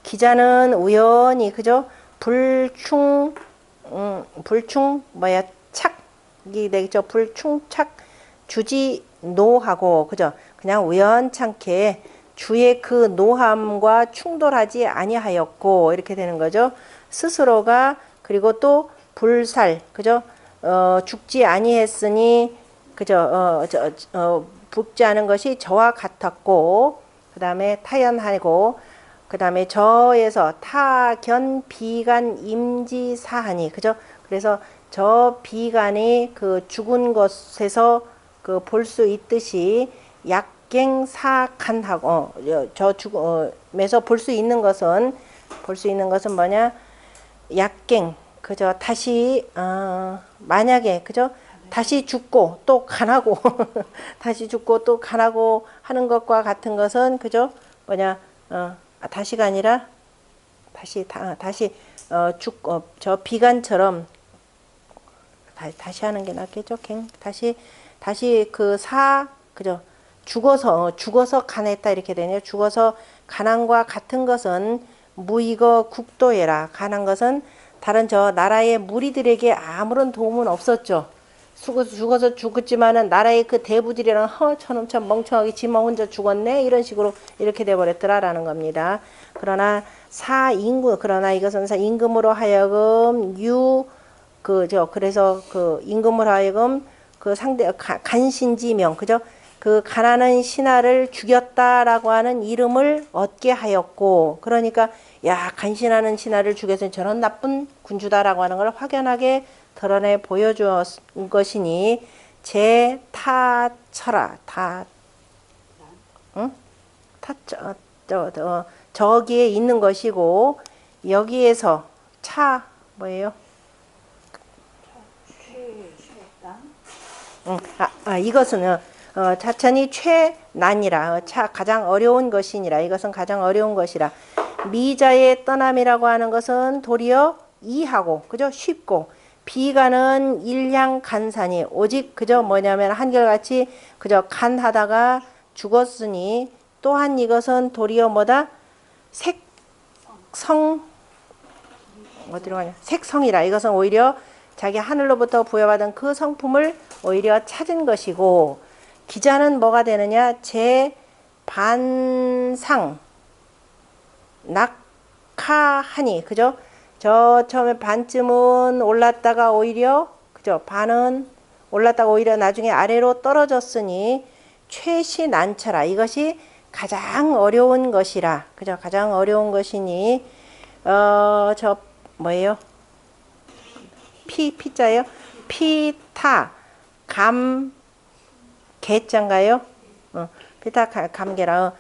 기자는 우연히 그죠? 불충 착이 되겠죠. 불충착 주지 노하고 그죠? 그냥 우연찮게 주의 그 노함과 충돌하지 아니하였고 이렇게 되는 거죠. 스스로가 그리고 또 불살 그죠? 죽지 아니했으니 그죠? 죽지 않은 것이 저와 같았고 그 다음에 타연하고 그 다음에 저에서 타견 비간 임지사하니 그죠? 그래서 저 비간이 그 죽은 것에서 그 볼 수 있듯이 약갱사간하고 저 죽음에서 볼 수 있는 것은 뭐냐? 약갱 그죠? 다시 만약에 그죠? 다시 죽고 또 간하고 다시 죽고 또 간하고 하는 것과 같은 것은 그죠? 뭐냐? 다시가 아니라 저 비간처럼 다시 하는 게 낫겠죠? 다시 그죠? 죽어서 간했다 이렇게 되네요. 죽어서 간함과 같은 것은 무이거 국도에라. 간한 것은 다른 저 나라의 무리들에게 아무런 도움은 없었죠. 죽어서 죽었지만은 나라의 그 대부들이랑 저놈 참 멍청하게 지만 혼자 죽었네 이런 식으로 이렇게 돼버렸더라라는 겁니다. 그러나 그러나 이것은 임금으로 하여금 그래서 그 임금으로 하여금 그 상대 간신지명 그죠? 그 가난한 신하를 죽였다라고 하는 이름을 얻게 하였고, 그러니까 야 간신하는 신하를 죽여서 저런 나쁜 군주다라고 하는 걸 확연하게 드러내 보여주었 것이니 제타처라 응? 저기에 있는 것이고, 여기에서 뭐예요? 이것은 자천이 최난이라 가장 어려운 것이니라. 이것은 가장 어려운 것이라. 미자의 떠남이라고 하는 것은 도리어 이하고 그죠? 쉽고, 비가는 일향간산이 오직 그저 뭐냐면 한결같이 그저 간하다가 죽었으니, 또한 이것은 도리어 뭐다? 색성이라. 이것은 오히려 자기 하늘로부터 부여받은 그 성품을 오히려 찾은 것이고, 기자는 뭐가 되느냐? 제 반상 낙하하니 그죠? 저 처음에 반쯤은 올랐다가 오히려 그죠? 반은 올랐다가 오히려 나중에 아래로 떨어졌으니 최시난처라. 이것이 가장 어려운 것이라. 그죠? 가장 어려운 것이니 저 뭐예요? 피자예요? 피타 감 개자인가요? 피타 감개라.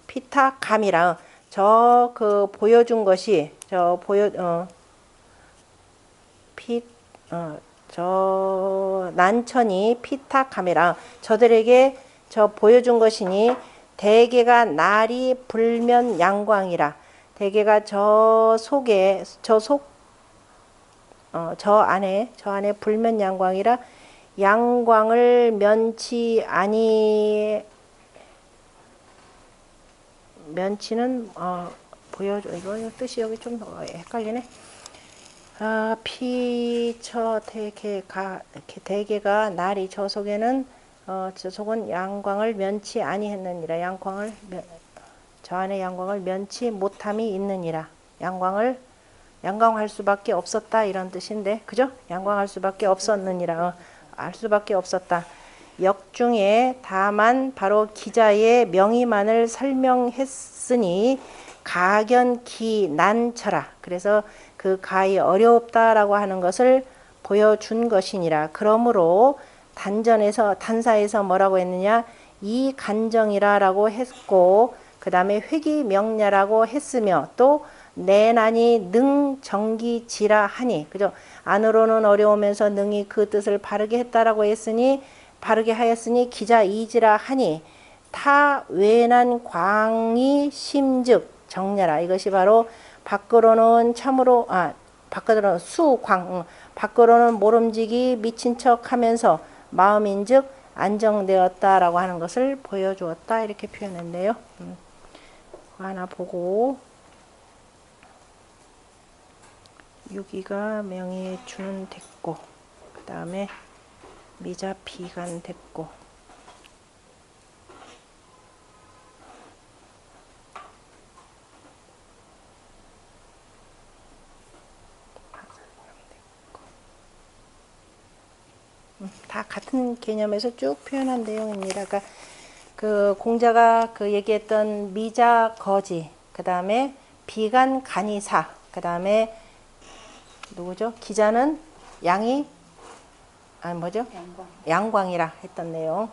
피타 감이라. 저 그 보여준 것이 저 난천이 피타 감이라. 저들에게 저 보여준 것이니 대개가 날이 불면 양광이라. 대개가 저 안에 불면 양광이라. 양광을 면치는 보여줘. 이거 뜻이 여기 좀 헷갈리네. 대개가 날이 저 속은 양광을 면치 아니했느니라. 저 안에 양광을 면치 못함이 있느니라. 양광할 수밖에 없었다 이런 뜻인데, 그죠? 양광할 수밖에 없었느니라. 알 수밖에 없었다. 역중에 다만 바로 기자의 명의만을 설명했으니 가견기 난처라. 그래서 그 가히 어렵다라고 하는 것을 보여준 것이니라. 그러므로 단사에서 뭐라고 했느냐? 이 간정이라라고 했고, 그 다음에 회기명냐라고 했으며, 또 내난이 능정기지라 하니, 그죠? 안으로는 어려우면서 능히 그 뜻을 바르게 했다라고 했으니, 바르게 하였으니 기자이지라 하니, 타 외난 광이 심즉 정냐라. 이것이 바로 밖으로는 수광, 밖으로는 모름지기 미친 척 하면서 마음인즉 안정되었다라고 하는 것을 보여주었다 이렇게 표현했네요. 하나 보고, 유기가 명의에 주는 됐고, 그 다음에 미자 비간 됐고, 다 같은 개념에서 쭉 표현한 내용입니다. 그러니까 그 공자가 그 얘기했던 미자 거지, 그 다음에 비간 간이사, 그 다음에 누구죠? 기자는 양광이라 했던 내용.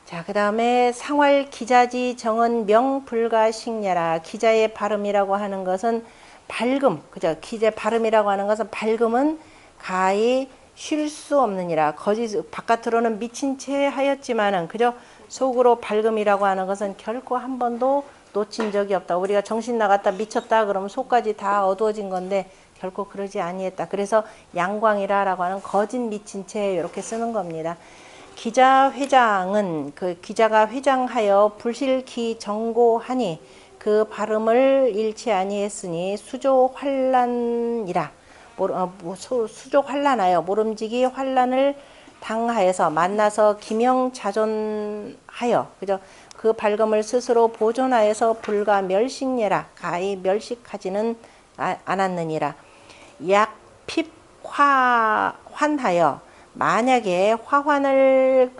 자, 그 다음에 상활 기자지 정은 명불가식냐라. 기자의 발음이라고 하는 것은 밝음, 그죠? 기자 발음이라고 하는 것은 밝음은 가히 쉴 수 없느니라. 거짓 바깥으로는 미친 채 하였지만은 그죠? 속으로 밝음이라고 하는 것은 결코 한 번도 놓친 적이 없다. 우리가 정신 나갔다 미쳤다 그러면 속까지 다 어두워진 건데 결코 그러지 아니했다. 그래서 양광이라라고 하는 거짓 미친 채 이렇게 쓰는 겁니다. 기자 회장은 그 기자가 회장하여 불실기 정고하니 그 발음을 잃지 아니했으니 수조 환란이라. 수족 환란하여 모름지기 환란을 당하여서 만나서 기명자존하여 그죠? 그 밝음을 스스로 보존하여서 불가 멸식예라 가히 멸식하지는 않았느니라. 약핍화환하여 만약에 화환을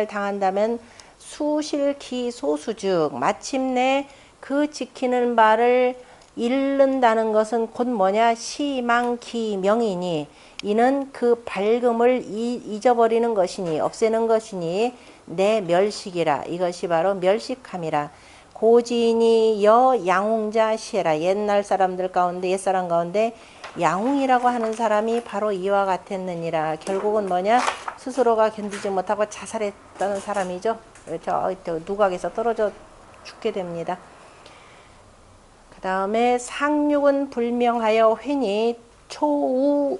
당한다면 수실기소수즉 마침내 그 지키는 바를 잃는다는 것은 곧 뭐냐? 시망기명이니 이는 그 밝음을 잊어버리는 것이니 없애는 것이니 내 멸식이라. 이것이 바로 멸식함이라. 고지인이 양웅자 시에라. 옛날 사람들 가운데 옛사람 가운데 양웅이라고 하는 사람이 바로 이와 같았느니라. 결국은 뭐냐? 스스로가 견디지 못하고 자살했다는 사람이죠. 저 누각에서 떨어져 죽게 됩니다. 그 다음에 상륙은 불명하여 횡이 초등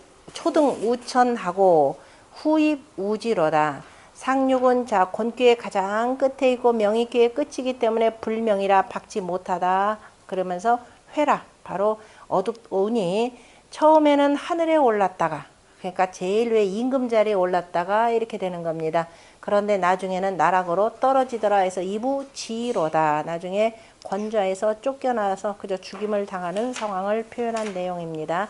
우천하고 후입 우지로다. 상륙은 자 곤귀의 가장 끝에 있고 명의귀의 끝이기 때문에 불명이라 박지 못하다. 그러면서 회라 바로 어둡으니 처음에는 하늘에 올랐다가 그러니까 제일 위에 임금 자리에 올랐다가 이렇게 되는 겁니다. 그런데 나중에는 나락으로 떨어지더라 해서 이부지로다. 나중에 권좌에서 쫓겨나서 그저 죽임을 당하는 상황을 표현한 내용입니다.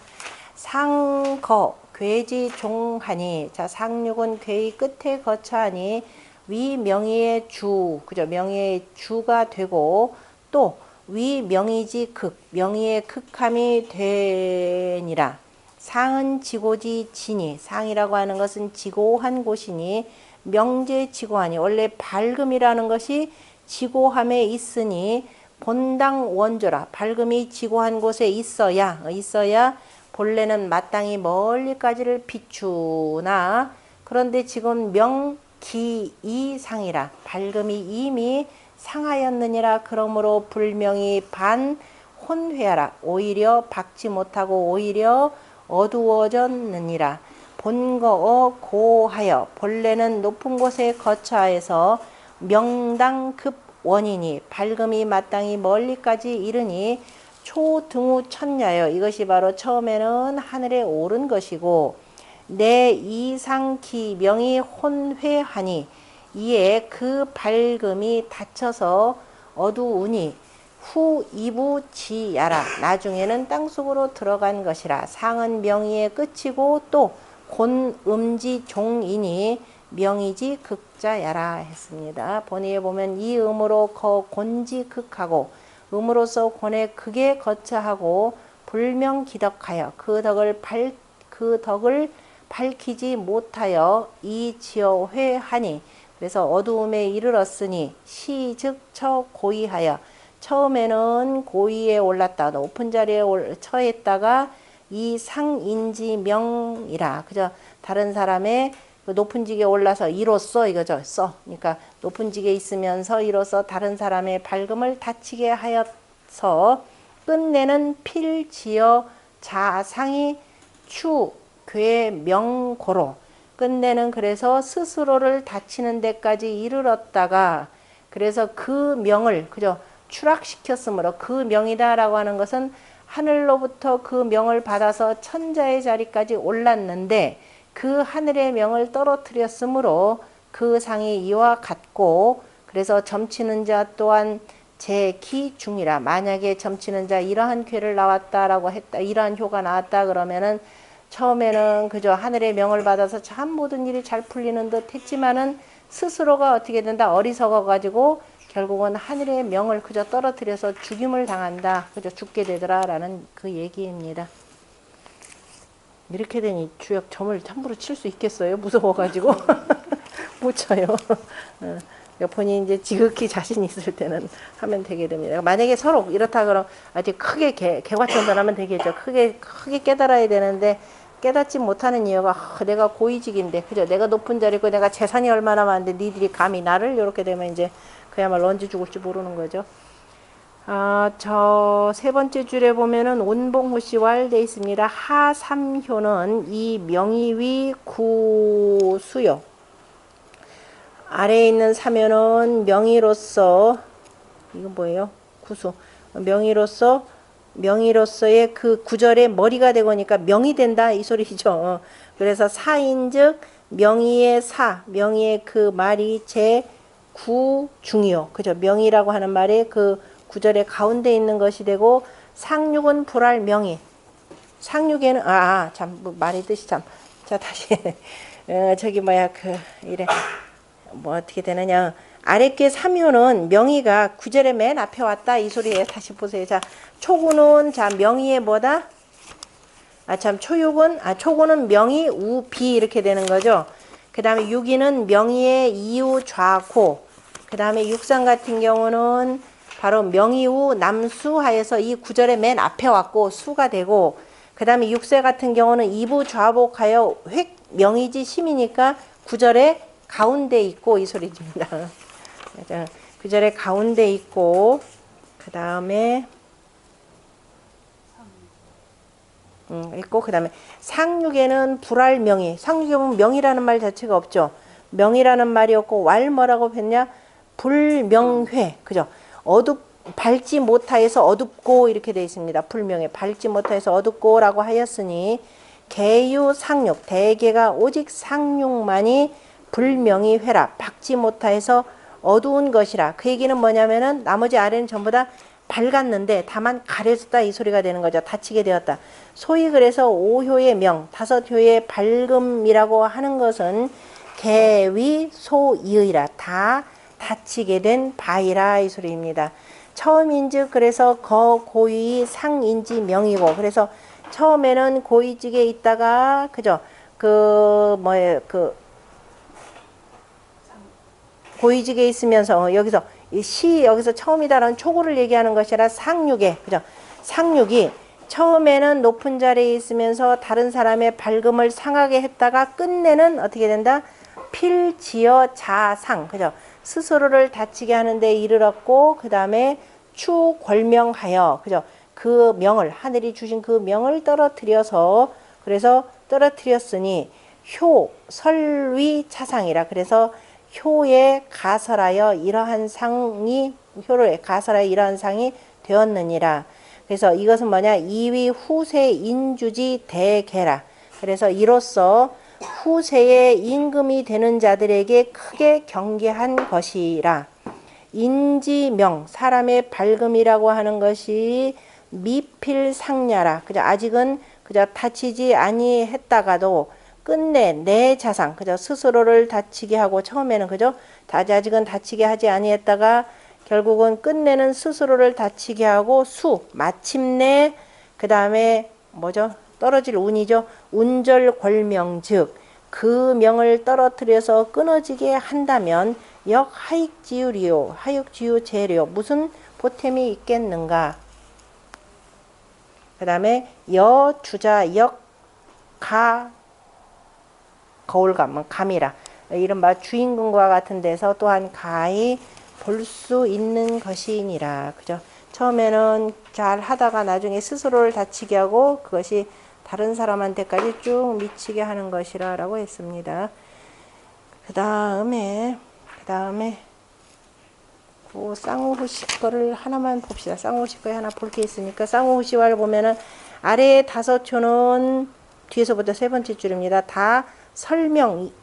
상거 괴지 종하니 자 상륙은 괴의 끝에 거처하니 위 명의의 주 그죠? 명의의 주가 되고 또 위 명의지 극 명의의 극함이 되니라. 상은 지고지 진이 상이라고 하는 것은 지고한 곳이니 명제 지고하니 원래 밝음이라는 것이 지고함에 있으니 본당 원조라. 밝음이 지고한 곳에 있어야 본래는 마땅히 멀리까지를 비추나 그런데 지금 명기이상이라. 밝음이 이미 상하였느니라. 그러므로 불명이 반혼회하라. 오히려 박지 못하고 오히려 어두워졌느니라. 본거어 고하여 본래는 높은 곳에 거처하여서 명당급 원이니 밝음이 마땅히 멀리까지 이르니 초등우 천야여. 이것이 바로 처음에는 하늘에 오른 것이고 내 이상기 명이 혼회하니 이에 그 밝음이 닫혀서 어두우니 후 이부지야라. 나중에는 땅속으로 들어간 것이라. 상은 명의의 끝이고 또 곤음지 종이니 명의지 극자야라 했습니다. 본의에 보면 이 음으로 곤지 극하고 음으로서 곤의 극에 거처하고 불명기덕하여 그 덕을 밝히지 못하여 이지어회하니 그래서 어두움에 이르렀으니 시즉 처 고의하여 처음에는 고위에 올랐다 높은 자리에 처했다가 이 상인지명이라 그저 다른 사람의 높은 직에 올라서 이로써 이거죠. 그러니까 높은 직에 있으면서 이로써 다른 사람의 밝음을 다치게 하여서 끝내는 필지어 자상이 추괴명고로 끝내는 그래서 스스로를 다치는 데까지 이르렀다가 그래서 그 명을 그저 추락시켰으므로 그 명이다라고 하는 것은 하늘로부터 그 명을 받아서 천자의 자리까지 올랐는데 그 하늘의 명을 떨어뜨렸으므로 그 상이 이와 같고 그래서 점치는 자 또한 제기중이라. 만약에 점치는 자 이러한 괴를 나왔다라고 했다. 이러한 효가 나왔다 그러면은 처음에는 그저 하늘의 명을 받아서 참 모든 일이 잘 풀리는 듯 했지만은 스스로가 어떻게 된다? 어리석어 가지고 결국은 하늘의 명을 그저 떨어뜨려서 죽임을 당한다. 그저 죽게 되더라라는 그 얘기입니다. 이렇게 되니 주역 점을 함부로 칠 수 있겠어요? 무서워가지고 못 쳐요. 본인이 이제 지극히 자신 있을 때는 하면 되게 됩니다. 만약에 서로 이렇다 그러면 아주 크게 개과천선하면 되겠죠. 크게 깨달아야 되는데 깨닫지 못하는 이유가 내가 고위직인데 그죠? 내가 높은 자리고 내가 재산이 얼마나 많은데 니들이 감히 나를 이렇게 되면 이제 그야말로 언제 죽을지 모르는 거죠. 저 세 번째 줄에 보면은 온봉호시왈 돼 있습니다. 하삼효는 이 명의위 구수요. 아래에 있는 사면은 명의로서 이건 뭐예요? 구수. 명의로서 명의로서의 그 구절의 머리가 되고니까 명이 된다 이 소리죠. 그래서 사인즉 명의의 사, 명의의 그 말이 제 구중이요. 그죠? 명의라고 하는 말에 그 구절의 가운데 있는 것이 되고 상륙은 불할 명의. 상륙에는 참 말의 뜻이 참. 자 다시 저기 뭐야 그 이래 뭐 어떻게 되느냐. 아랫께 3효는 명의가 구절의 맨 앞에 왔다 이 소리에 다시 보세요. 자 초구는 자 명의의 뭐다? 초구는 명의 우비 이렇게 되는 거죠. 그 다음에 육이는 명의의 이우 좌고 그 다음에 육상 같은 경우는 바로 명의우 남수 하여서 이 구절의 맨 앞에 왔고 수가 되고 그 다음에 육세 같은 경우는 이부 좌복하여 획 명의지 심이니까 구절의 가운데 있고 이 소리입니다. 구절의 가운데 있고 그 다음에 있고 그 다음에 상륙에는 불할 명의. 상륙에 보면 명이라는 말 자체가 없죠. 명이라는 말이 없고 왈 뭐라고 했냐? 불명회. 그죠? 밝지 못하여서 어둡고 이렇게 되어 있습니다. 불명에 밝지 못하여서 어둡고라고 하였으니 개유 상륙 대개가 오직 상륙만이 불명이 회라 밝지 못하여서 어두운 것이라. 그 얘기는 뭐냐면은 나머지 아래는 전부 다 밝았는데 다만 가려졌다 이 소리가 되는 거죠. 닫히게 되었다. 소위 그래서 5효의 명, 5효의 밝음이라고 하는 것은 개위 소이의라 다 닫히게 된 바이라 이 소리입니다. 처음인즉 그래서 거고의 상인지 명이고 그래서 처음에는 고위직에 있다가 그죠? 고위직에 있으면서 여기서 여기서 처음이다라는 초고를 얘기하는 것이라 상륙에 그죠? 상륙이 처음에는 높은 자리에 있으면서 다른 사람의 밝음을 상하게 했다가 끝내는 어떻게 된다? 필지어 자상 그죠? 스스로를 다치게 하는데 이르렀고 그 다음에 추궐명하여 그죠? 그 명을 하늘이 주신 그 명을 떨어뜨려서 그래서 떨어뜨렸으니 효 설위 차상이라 그래서 효에 가설하여 이러한 상이 효를 가설하여 이러한 상이 되었느니라. 그래서 이것은 뭐냐? 이위 후세 인주지 대개라. 그래서 이로써 후세의 임금이 되는 자들에게 크게 경계한 것이라. 인지명 사람의 밝음이라고 하는 것이 미필상냐라. 그죠? 아직은 그저 다치지 아니했다가도 끝내 내 자상 그저 스스로를 다치게 하고 처음에는 그죠? 아직은 다치게 하지 아니했다가 결국은 끝내는 스스로를 다치게 하고 마침내 그 다음에 뭐죠? 떨어질 운이죠. 운절궐명 즉 그 명을 떨어뜨려서 끊어지게 한다면 역 하익지유리요 하익지유 재료 무슨 보탬이 있겠는가. 그 다음에 여주자 역가 거울감 감이라 이른바 주인공과 같은 데서 또한 가히 볼 수 있는 것이니라. 그죠? 처음에는 잘 하다가 나중에 스스로를 다치게 하고 그것이 다른 사람한테까지 쭉 미치게 하는 것이라 라고 했습니다. 그 다음에 그 쌍우후시 거를 하나만 봅시다. 쌍우후시 거에 하나 볼 게 있으니까 쌍우후시화를 보면은 아래의 5초는 뒤에서부터 세 번째 줄입니다. 다 설명이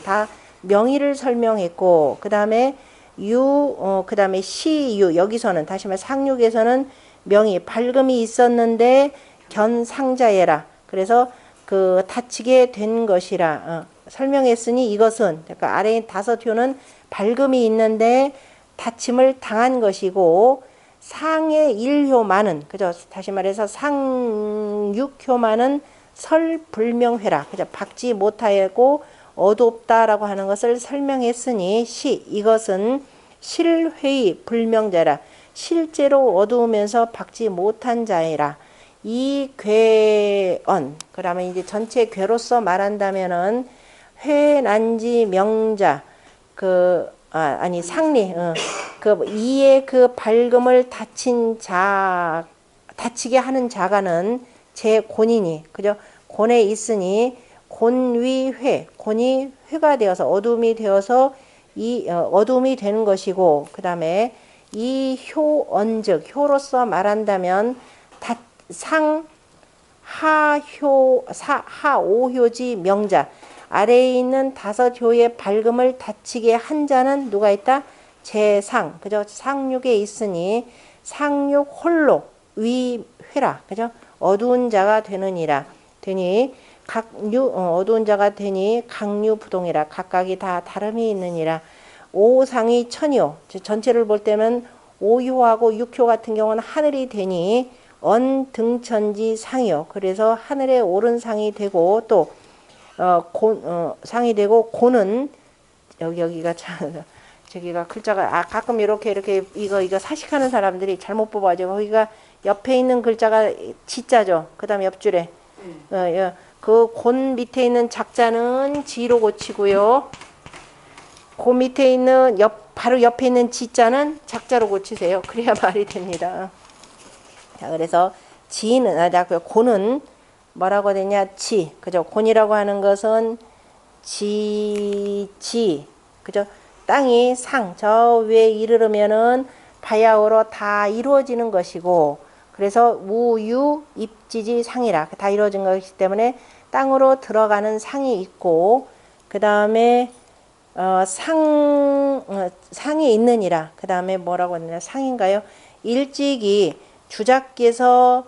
다 명의를 설명했고 그 다음에 그 다음에 시유 여기서는 다시 말해 상륙에서는 명의 밝음이 있었는데 견상자예라. 그래서 그 다치게 된 것이라 설명했으니 이것은 그러니까 아래인 5효는 밝음이 있는데 다침을 당한 것이고 상의 1효만은 그죠? 다시 말해서 상육효만은 설불명회라. 그죠? 박지 못하고 어둡다라고 하는 것을 설명했으니 이것은 실회의 불명자라. 실제로 어두우면서 박지 못한 자이라. 이 괴언 그러면 이제 전체 괴로서 말한다면은 회난지 명자 상리 이의 그 밝음을 다치게 하는 자가는 제 곤이니 그죠? 곤에 있으니 곤이 회가 되어서 어둠이 되어서 어둠이 되는 것이고 그 다음에 이 효언즉 효로서 말한다면 하오효지 명자 아래에 있는 5효의 밝음을 닫히게 한 자는 누가 있다? 재상 그죠? 상륙에 있으니 상륙 홀로 위회라 그죠? 어두운 자가 되느니라 되니 어두운 자가 되니 각류부동이라 각각이 다 다름이 있느니라. 오상이 천이요 전체를 볼 때는 5효하고 6효 같은 경우는 하늘이 되니 언등천지 상이요 그래서 하늘에 오른 상이 되고 또 상이 되고 고는 여기가 참 저기가 글자가 가끔 이렇게 이거 사식하는 사람들이 잘못 뽑아가지고 거기가 옆에 있는 글자가 지자죠. 그다음 옆줄에 그 곤 밑에 있는 작자는 지로 고치고요. 그 밑에 있는 바로 옆에 있는 지자는 작자로 고치세요. 그래야 말이 됩니다. 자, 그래서 지는 곤은 뭐라고 되냐? 지. 그죠? 곤이라고 하는 것은 지 그죠? 땅이 저 위에 이르르면은 바야흐로 다 이루어지는 것이고 그래서 우유 입지지 상이라 다 이루어진 것이기 때문에 땅으로 들어가는 상이 있고 그 다음에 상이 있느니라 그 다음에 뭐라고 하느냐 상인가요? 일찍이 주자께서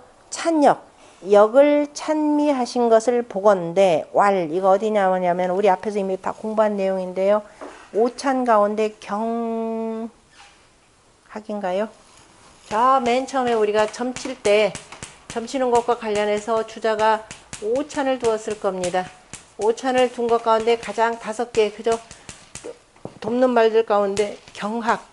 역을 찬미하신 것을 보건대 이거 어디냐면 우리 앞에서 이미 다 공부한 내용인데요. 오찬 가운데 경학인가요? 자, 맨 처음에 우리가 점칠 때 점치는 것과 관련해서 주자가 오찬을 두었을 겁니다. 오찬을 둔 것 가운데 가장 5개 그죠? 돕는 말들 가운데 경학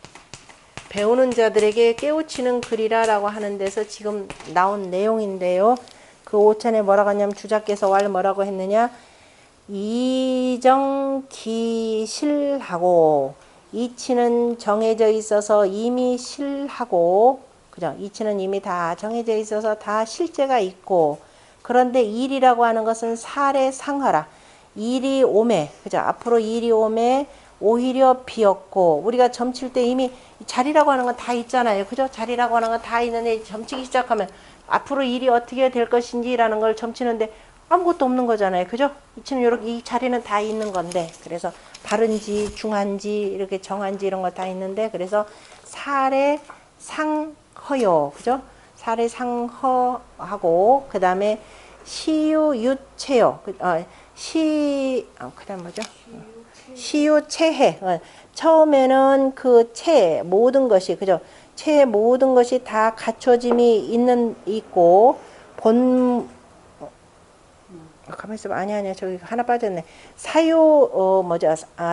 배우는 자들에게 깨우치는 글이라 라고 하는 데서 지금 나온 내용인데요. 그 오찬에 뭐라고 하냐면 주자께서 뭐라고 했느냐 이정기실하고 이치는 정해져 있어서 이미 실하고 그죠? 이치는 이미 다 정해져 있어서 다 실제가 있고 그런데 일이라고 하는 것은 살에 상하라 일이 오매 그죠? 앞으로 일이 오매 오히려 비었고 우리가 점칠 때 이미 자리라고 하는 건 다 있잖아요. 그죠? 자리라고 하는 건 다 있는데 점치기 시작하면 앞으로 일이 어떻게 될 것인지라는 걸 점치는데 아무것도 없는 거잖아요. 그죠? 이 자리는 다 있는 건데 그래서 바른지 중한지 이렇게 정한지 이런 거 다 있는데 그래서 살에 상허요. 그죠? 살에 상허하고 그 다음에 시유유체요. 그다음 뭐죠? 시유체해. 처음에는 그 모든 것이 그죠? 모든 것이 다 갖춰짐이 있고 가만히 있어봐. 아니야. 저기 하나 빠졌네.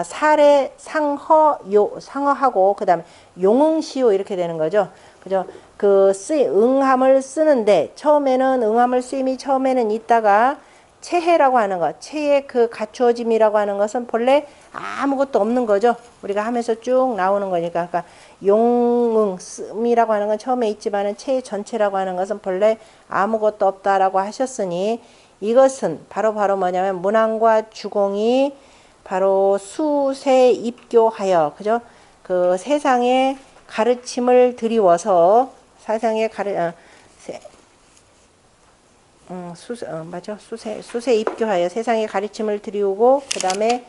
살에 상어하고, 그 다음에 용응시효 이렇게 되는 거죠. 그죠? 응함을 쓰는데, 처음에는 응함을 쓰임이 처음에는 있다가, 체해라고 하는 것, 체의 그 갖추어짐이라고 하는 것은 본래 아무것도 없는 거죠. 우리가 하면서 쭉 나오는 거니까. 그러니까 용응, 씀이라고 하는 건 처음에 있지만은 체 전체라고 하는 것은 본래 아무것도 없다라고 하셨으니, 이것은 바로 뭐냐면 문왕과 주공이 바로 수세 입교하여 그죠? 그 세상에 가르침을 드리워서 세상에 수세 입교하여 세상에 가르침을 드리우고 그다음에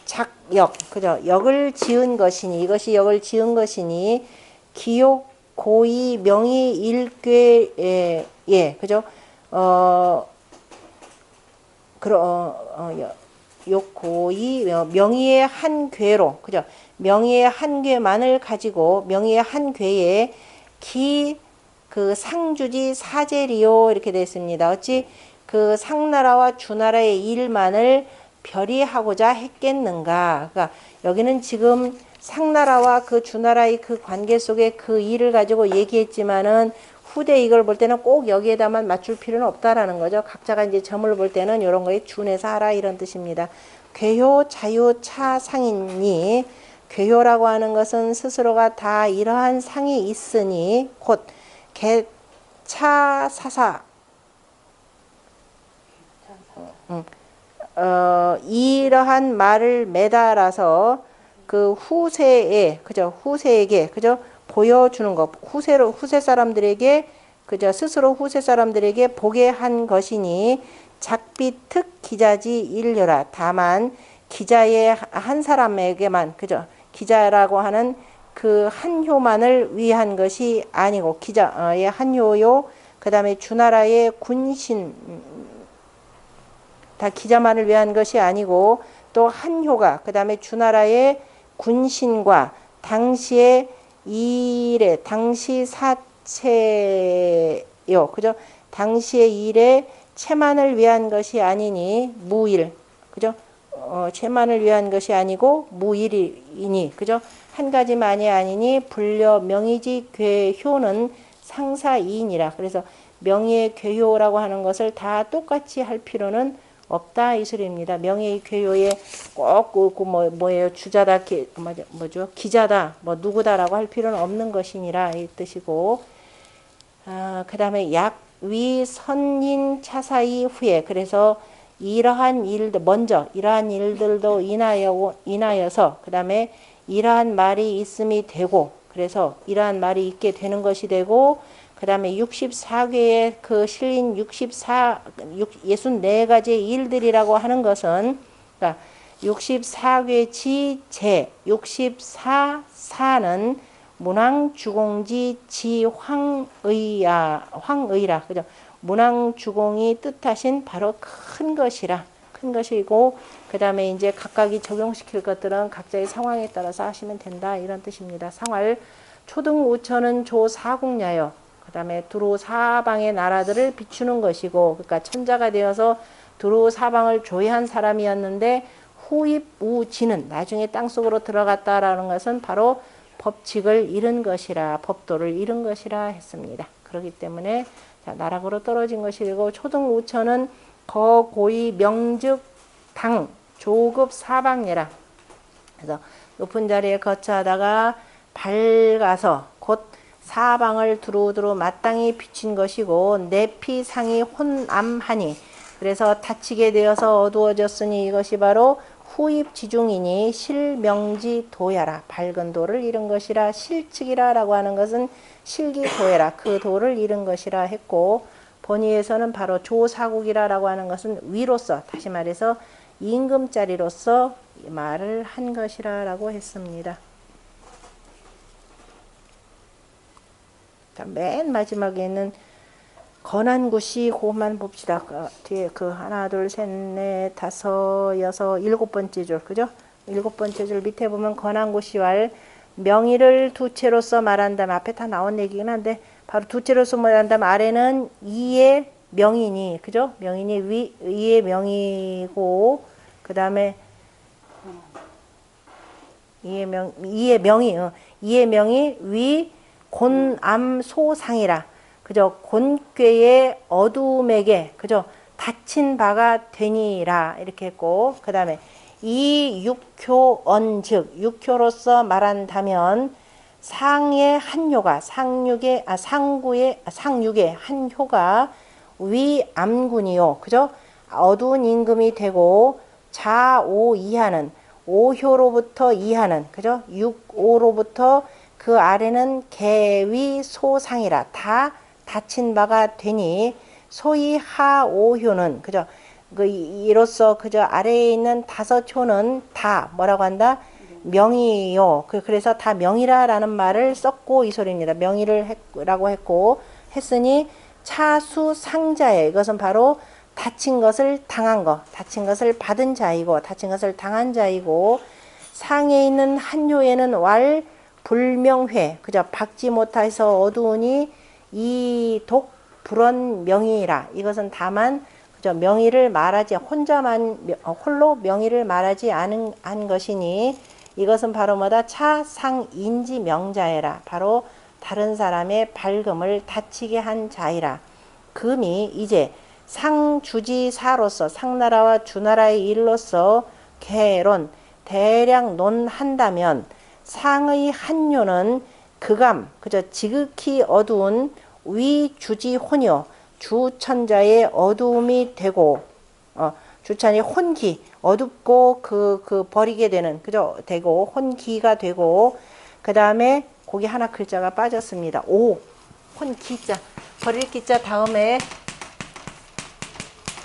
작역 그죠? 역을 지은 것이니 이것이 역을 지은 것이니 기욕 고의 명의 일괴 그죠? 욕고의 명의의 한 괴로 그죠? 명의의 한 괴만을 가지고 명의의 한 괴에 그 상주지 사제리요 이렇게 되어 있습니다. 어찌 그 상나라와 주나라의 일만을 별이하고자 했겠는가? 그러니까 여기는 지금 상나라와 그 주나라의 그 관계 속에 그 일을 가지고 얘기했지만은 후대 이걸 볼 때는 꼭 여기에다만 맞출 필요는 없다라는 거죠. 각자가 이제 점을 볼 때는 이런 거에 준해서 하라 이런 뜻입니다. 괴효, 자유, 차, 상이니 괴효라고 하는 것은 스스로가 다 이러한 상이 있으니 곧 개, 차, 사사 이러한 말을 매달아서 그 후세에 그죠? 후세에게 그죠? 보여주는 것, 후세 사람들에게 그저 스스로 후세 사람들에게 보게 한 것이니 작비특 기자지 일려라. 다만 기자의 한 사람에게만 그저 기자라고 하는 그 한효만을 위한 것이 아니고 기자의 한효요 그 다음에 주나라의 군신 다 기자만을 위한 것이 아니고 또 한효가 그 다음에 주나라의 군신과 당시의 일에 당시 사체요 그죠 당시의 일에 체만을 위한 것이 아니니 무일 그죠 체만을 위한 것이 아니고 무일이니 그죠 한 가지만이 아니니 불려 명의지 괴효는 상사이인이라. 그래서 명의의 괴효라고 하는 것을 다 똑같이 할 필요는 없다 이 소리입니다. 명예의 괴효에 꼭 뭐예요 주자다 뭐죠 기자다 뭐 누구다라고 할 필요는 없는 것이니라 이 뜻이고 그 다음에 약위 선인 차사이 후에 그래서 이러한 일들 먼저 이러한 일들도 인하여서 그 다음에 이러한 말이 있음이 되고 그래서 이러한 말이 있게 되는 것이 되고 그 다음에 64개의 그 실린 64가지의 일들이라고 하는 것은 그러니까 64개 지제 64사는 문왕주공지 지황의야 황의라 그죠 문왕주공이 뜻하신 바로 큰 것이라 큰 것이고 그 다음에 이제 각각이 적용시킬 것들은 각자의 상황에 따라서 하시면 된다 이런 뜻입니다. 상활 초등우천은 조사국야여 그 다음에 두루 사방의 나라들을 비추는 것이고 그러니까 천자가 되어서 두루 사방을 조회한 사람이었는데 후입우지는 나중에 땅속으로 들어갔다라는 것은 바로 법칙을 잃은 것이라 법도를 잃은 것이라 했습니다. 그렇기 때문에 자, 나락으로 떨어진 것이고 초등우천은 거고의 명즉 당 조급 사방예라. 그래서 높은 자리에 거처하다가 밝아서 곧 사방을 두루두루 마땅히 비친 것이고 내피상이 혼암하니 그래서 다치게 되어서 어두워졌으니 이것이 바로 후입지중이니 실명지도야라. 밝은 도를 잃은 것이라. 실측이라 라고 하는 것은 실기도야라. 그 도를 잃은 것이라 했고 번위에서는 바로 조사국이라 라고 하는 것은 위로서 다시 말해서 임금자리로서 말을 한 것이라 라고 했습니다. 자, 맨 마지막에 있는 건안구시 그것만 봅시다. 뒤에 그 하나 둘 셋 넷 다섯 여섯 일곱 번째 줄 그죠? 일곱 번째 줄 밑에 보면 건안구시왈 명의를 두 채로서 말한다면 앞에 다 나온 얘기긴 한데 바로 두 채로서 말한다면 아래는 이의 명이니 그죠? 명이니 이의 명이고 그 다음에 이의 명이 위 곤암소상이라. 그죠? 곤괴의 어둠에게 그죠? 닫힌 바가 되니라 이렇게 했고 그 다음에 이 육효언 즉 육효로서 말한다면 상의 한효가 상육의 한효가 위암군이요 그죠? 어두운 임금이 되고 자오 이하는 오효로부터 이하는 그죠? 육오로부터 그 아래는 개위소상이라 다 닫힌 바가 되니 소위 하오효는 그죠? 이로써 그저 아래에 있는 다섯 효는 다 뭐라고 한다? 명의요. 그래서 다 명의라라는 말을 썼고 이 소리입니다. 명의라고 했고 했으니 차수상자에 이것은 바로 다친 것을 당한 거, 다친 것을 받은 자이고 다친 것을 당한 자이고 상에 있는 한효에는 왈 불명회 그저 박지 못해서 어두우니 이독 불언 명의라. 이것은 다만 그저 명의를 말하지 홀로 명의를 말하지 않은 것이니 이것은 바로 뭐다 차상인지 명자애라. 바로 다른 사람의 밝음을 다치게 한 자이라. 금이 이제 상주지사로서 상나라와 주나라의 일로서 개론 대략 논한다면 상의 한요는 극암 그저 지극히 어두운 위주지 혼요 주천자의 어두움이 되고 주천이 혼기 어둡고 그 버리게 되는 그죠 되고 혼기가 되고 그 다음에 거기 하나 글자가 빠졌습니다. 오, 혼 기자. 버릴 기자 다음에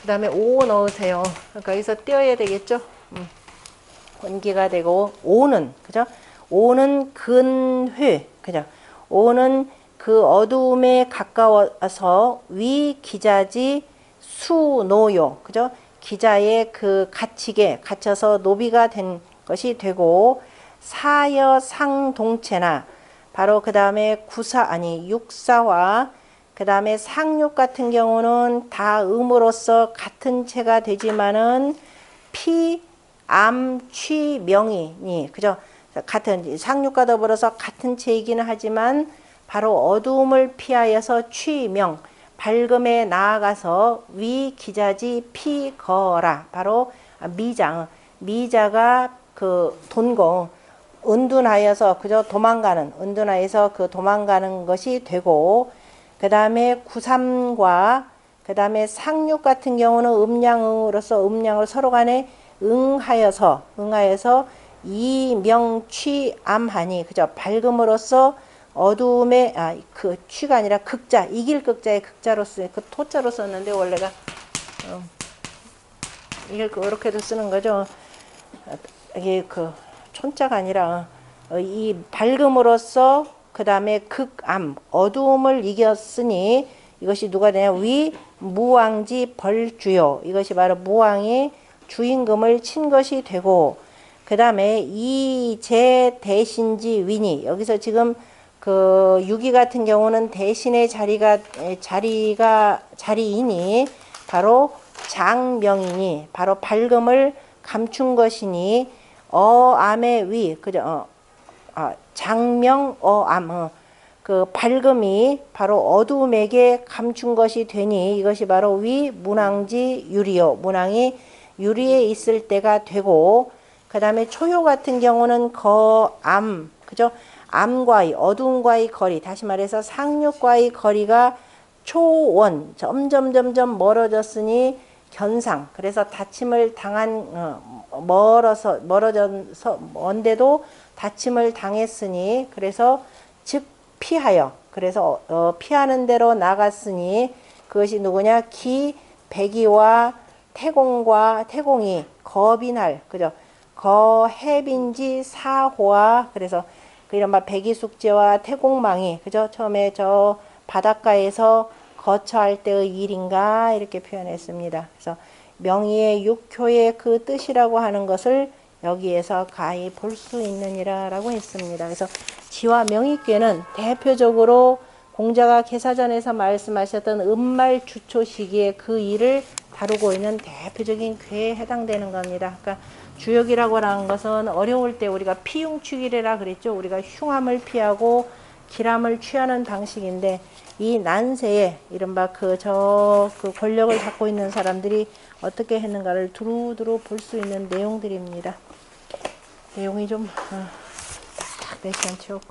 그 다음에 오 넣으세요. 그러니까 여기서 띄어야 되겠죠. 혼기가 되고 오는 그죠? 오는 근회 그죠? 오는 그 어두움에 가까워서 위 기자지 수노요 그죠? 기자의 그 갇히게 갇혀서 노비가 된 것이 되고 사여상동체나 바로 그 다음에 육사와 그 다음에 상육 같은 경우는 다 음으로써 같은 체가 되지만은 피, 암, 취, 명이니 그죠? 같은 상육과 더불어서 같은 체이기는 하지만 바로 어두움을 피하여서 취, 명 밝음에 나아가서 위 기자지 피거라 바로 미자가 그 돈공 은둔하여서 그저 도망가는 은둔하여서 그 도망가는 것이 되고 그 다음에 구삼과 그 다음에 상육 같은 경우는 음양으로서 음양을 서로 간에 응하여서 이명취암하니 그죠 밝음으로써 어두움에 그 취가 아니라 극자 이길 극자의 극자로서 그 토자로 썼는데 원래가 이게 이렇게도 쓰는 거죠. 이게 그 촌자가 아니라 이 밝음으로써 그 다음에 극암 어두움을 이겼으니 이것이 누가 되냐 위 무왕지 벌주요 이것이 바로 무왕이 주임금을 친 것이 되고 그 다음에 이제 대신지 위니 여기서 지금 그 유기 같은 경우는 대신의 자리이니 바로 장명이니 바로 밝음을 감춘 것이니 어암의 위 그죠? 장명 어암 그 밝음이 바로 어두움에게 감춘 것이 되니 이것이 바로 위 문왕지 유리요 문왕이 유리에 있을 때가 되고 그 다음에 초효 같은 경우는 거암 그죠? 암과의 어두움과의 거리 다시 말해서 상륙과의 거리가 초원 점점 멀어졌으니 견상 그래서 다침을 당한 멀어져서 먼데도 다침을 당했으니 그래서 즉 피하여 그래서 피하는 대로 나갔으니 그것이 누구냐 기백이와 태공이 겁이날 그죠 거해빈지 사호와 그래서 그 이른바 백이숙제와 태공망이 그죠 처음에 저 바닷가에서 거처할 때의 일인가 이렇게 표현했습니다. 그래서 명의의 육효의 그 뜻이라고 하는 것을 여기에서 가히 볼 수 있느니라 라고 했습니다. 그래서 지와 명의께는 대표적으로 공자가 계사전에서 말씀하셨던 음말 주초 시기에 그 일을 다루고 있는 대표적인 궤에 해당되는 겁니다. 그러니까 주역이라고 하는 것은 어려울 때 우리가 피흉취기라 그랬죠. 우리가 흉함을 피하고 기람을 취하는 방식인데 이 난세에 이른바 그 권력을 갖고 있는 사람들이 어떻게 했는가를 두루두루 볼 수 있는 내용들입니다. 내용이 좀 딱 내시간 채웠고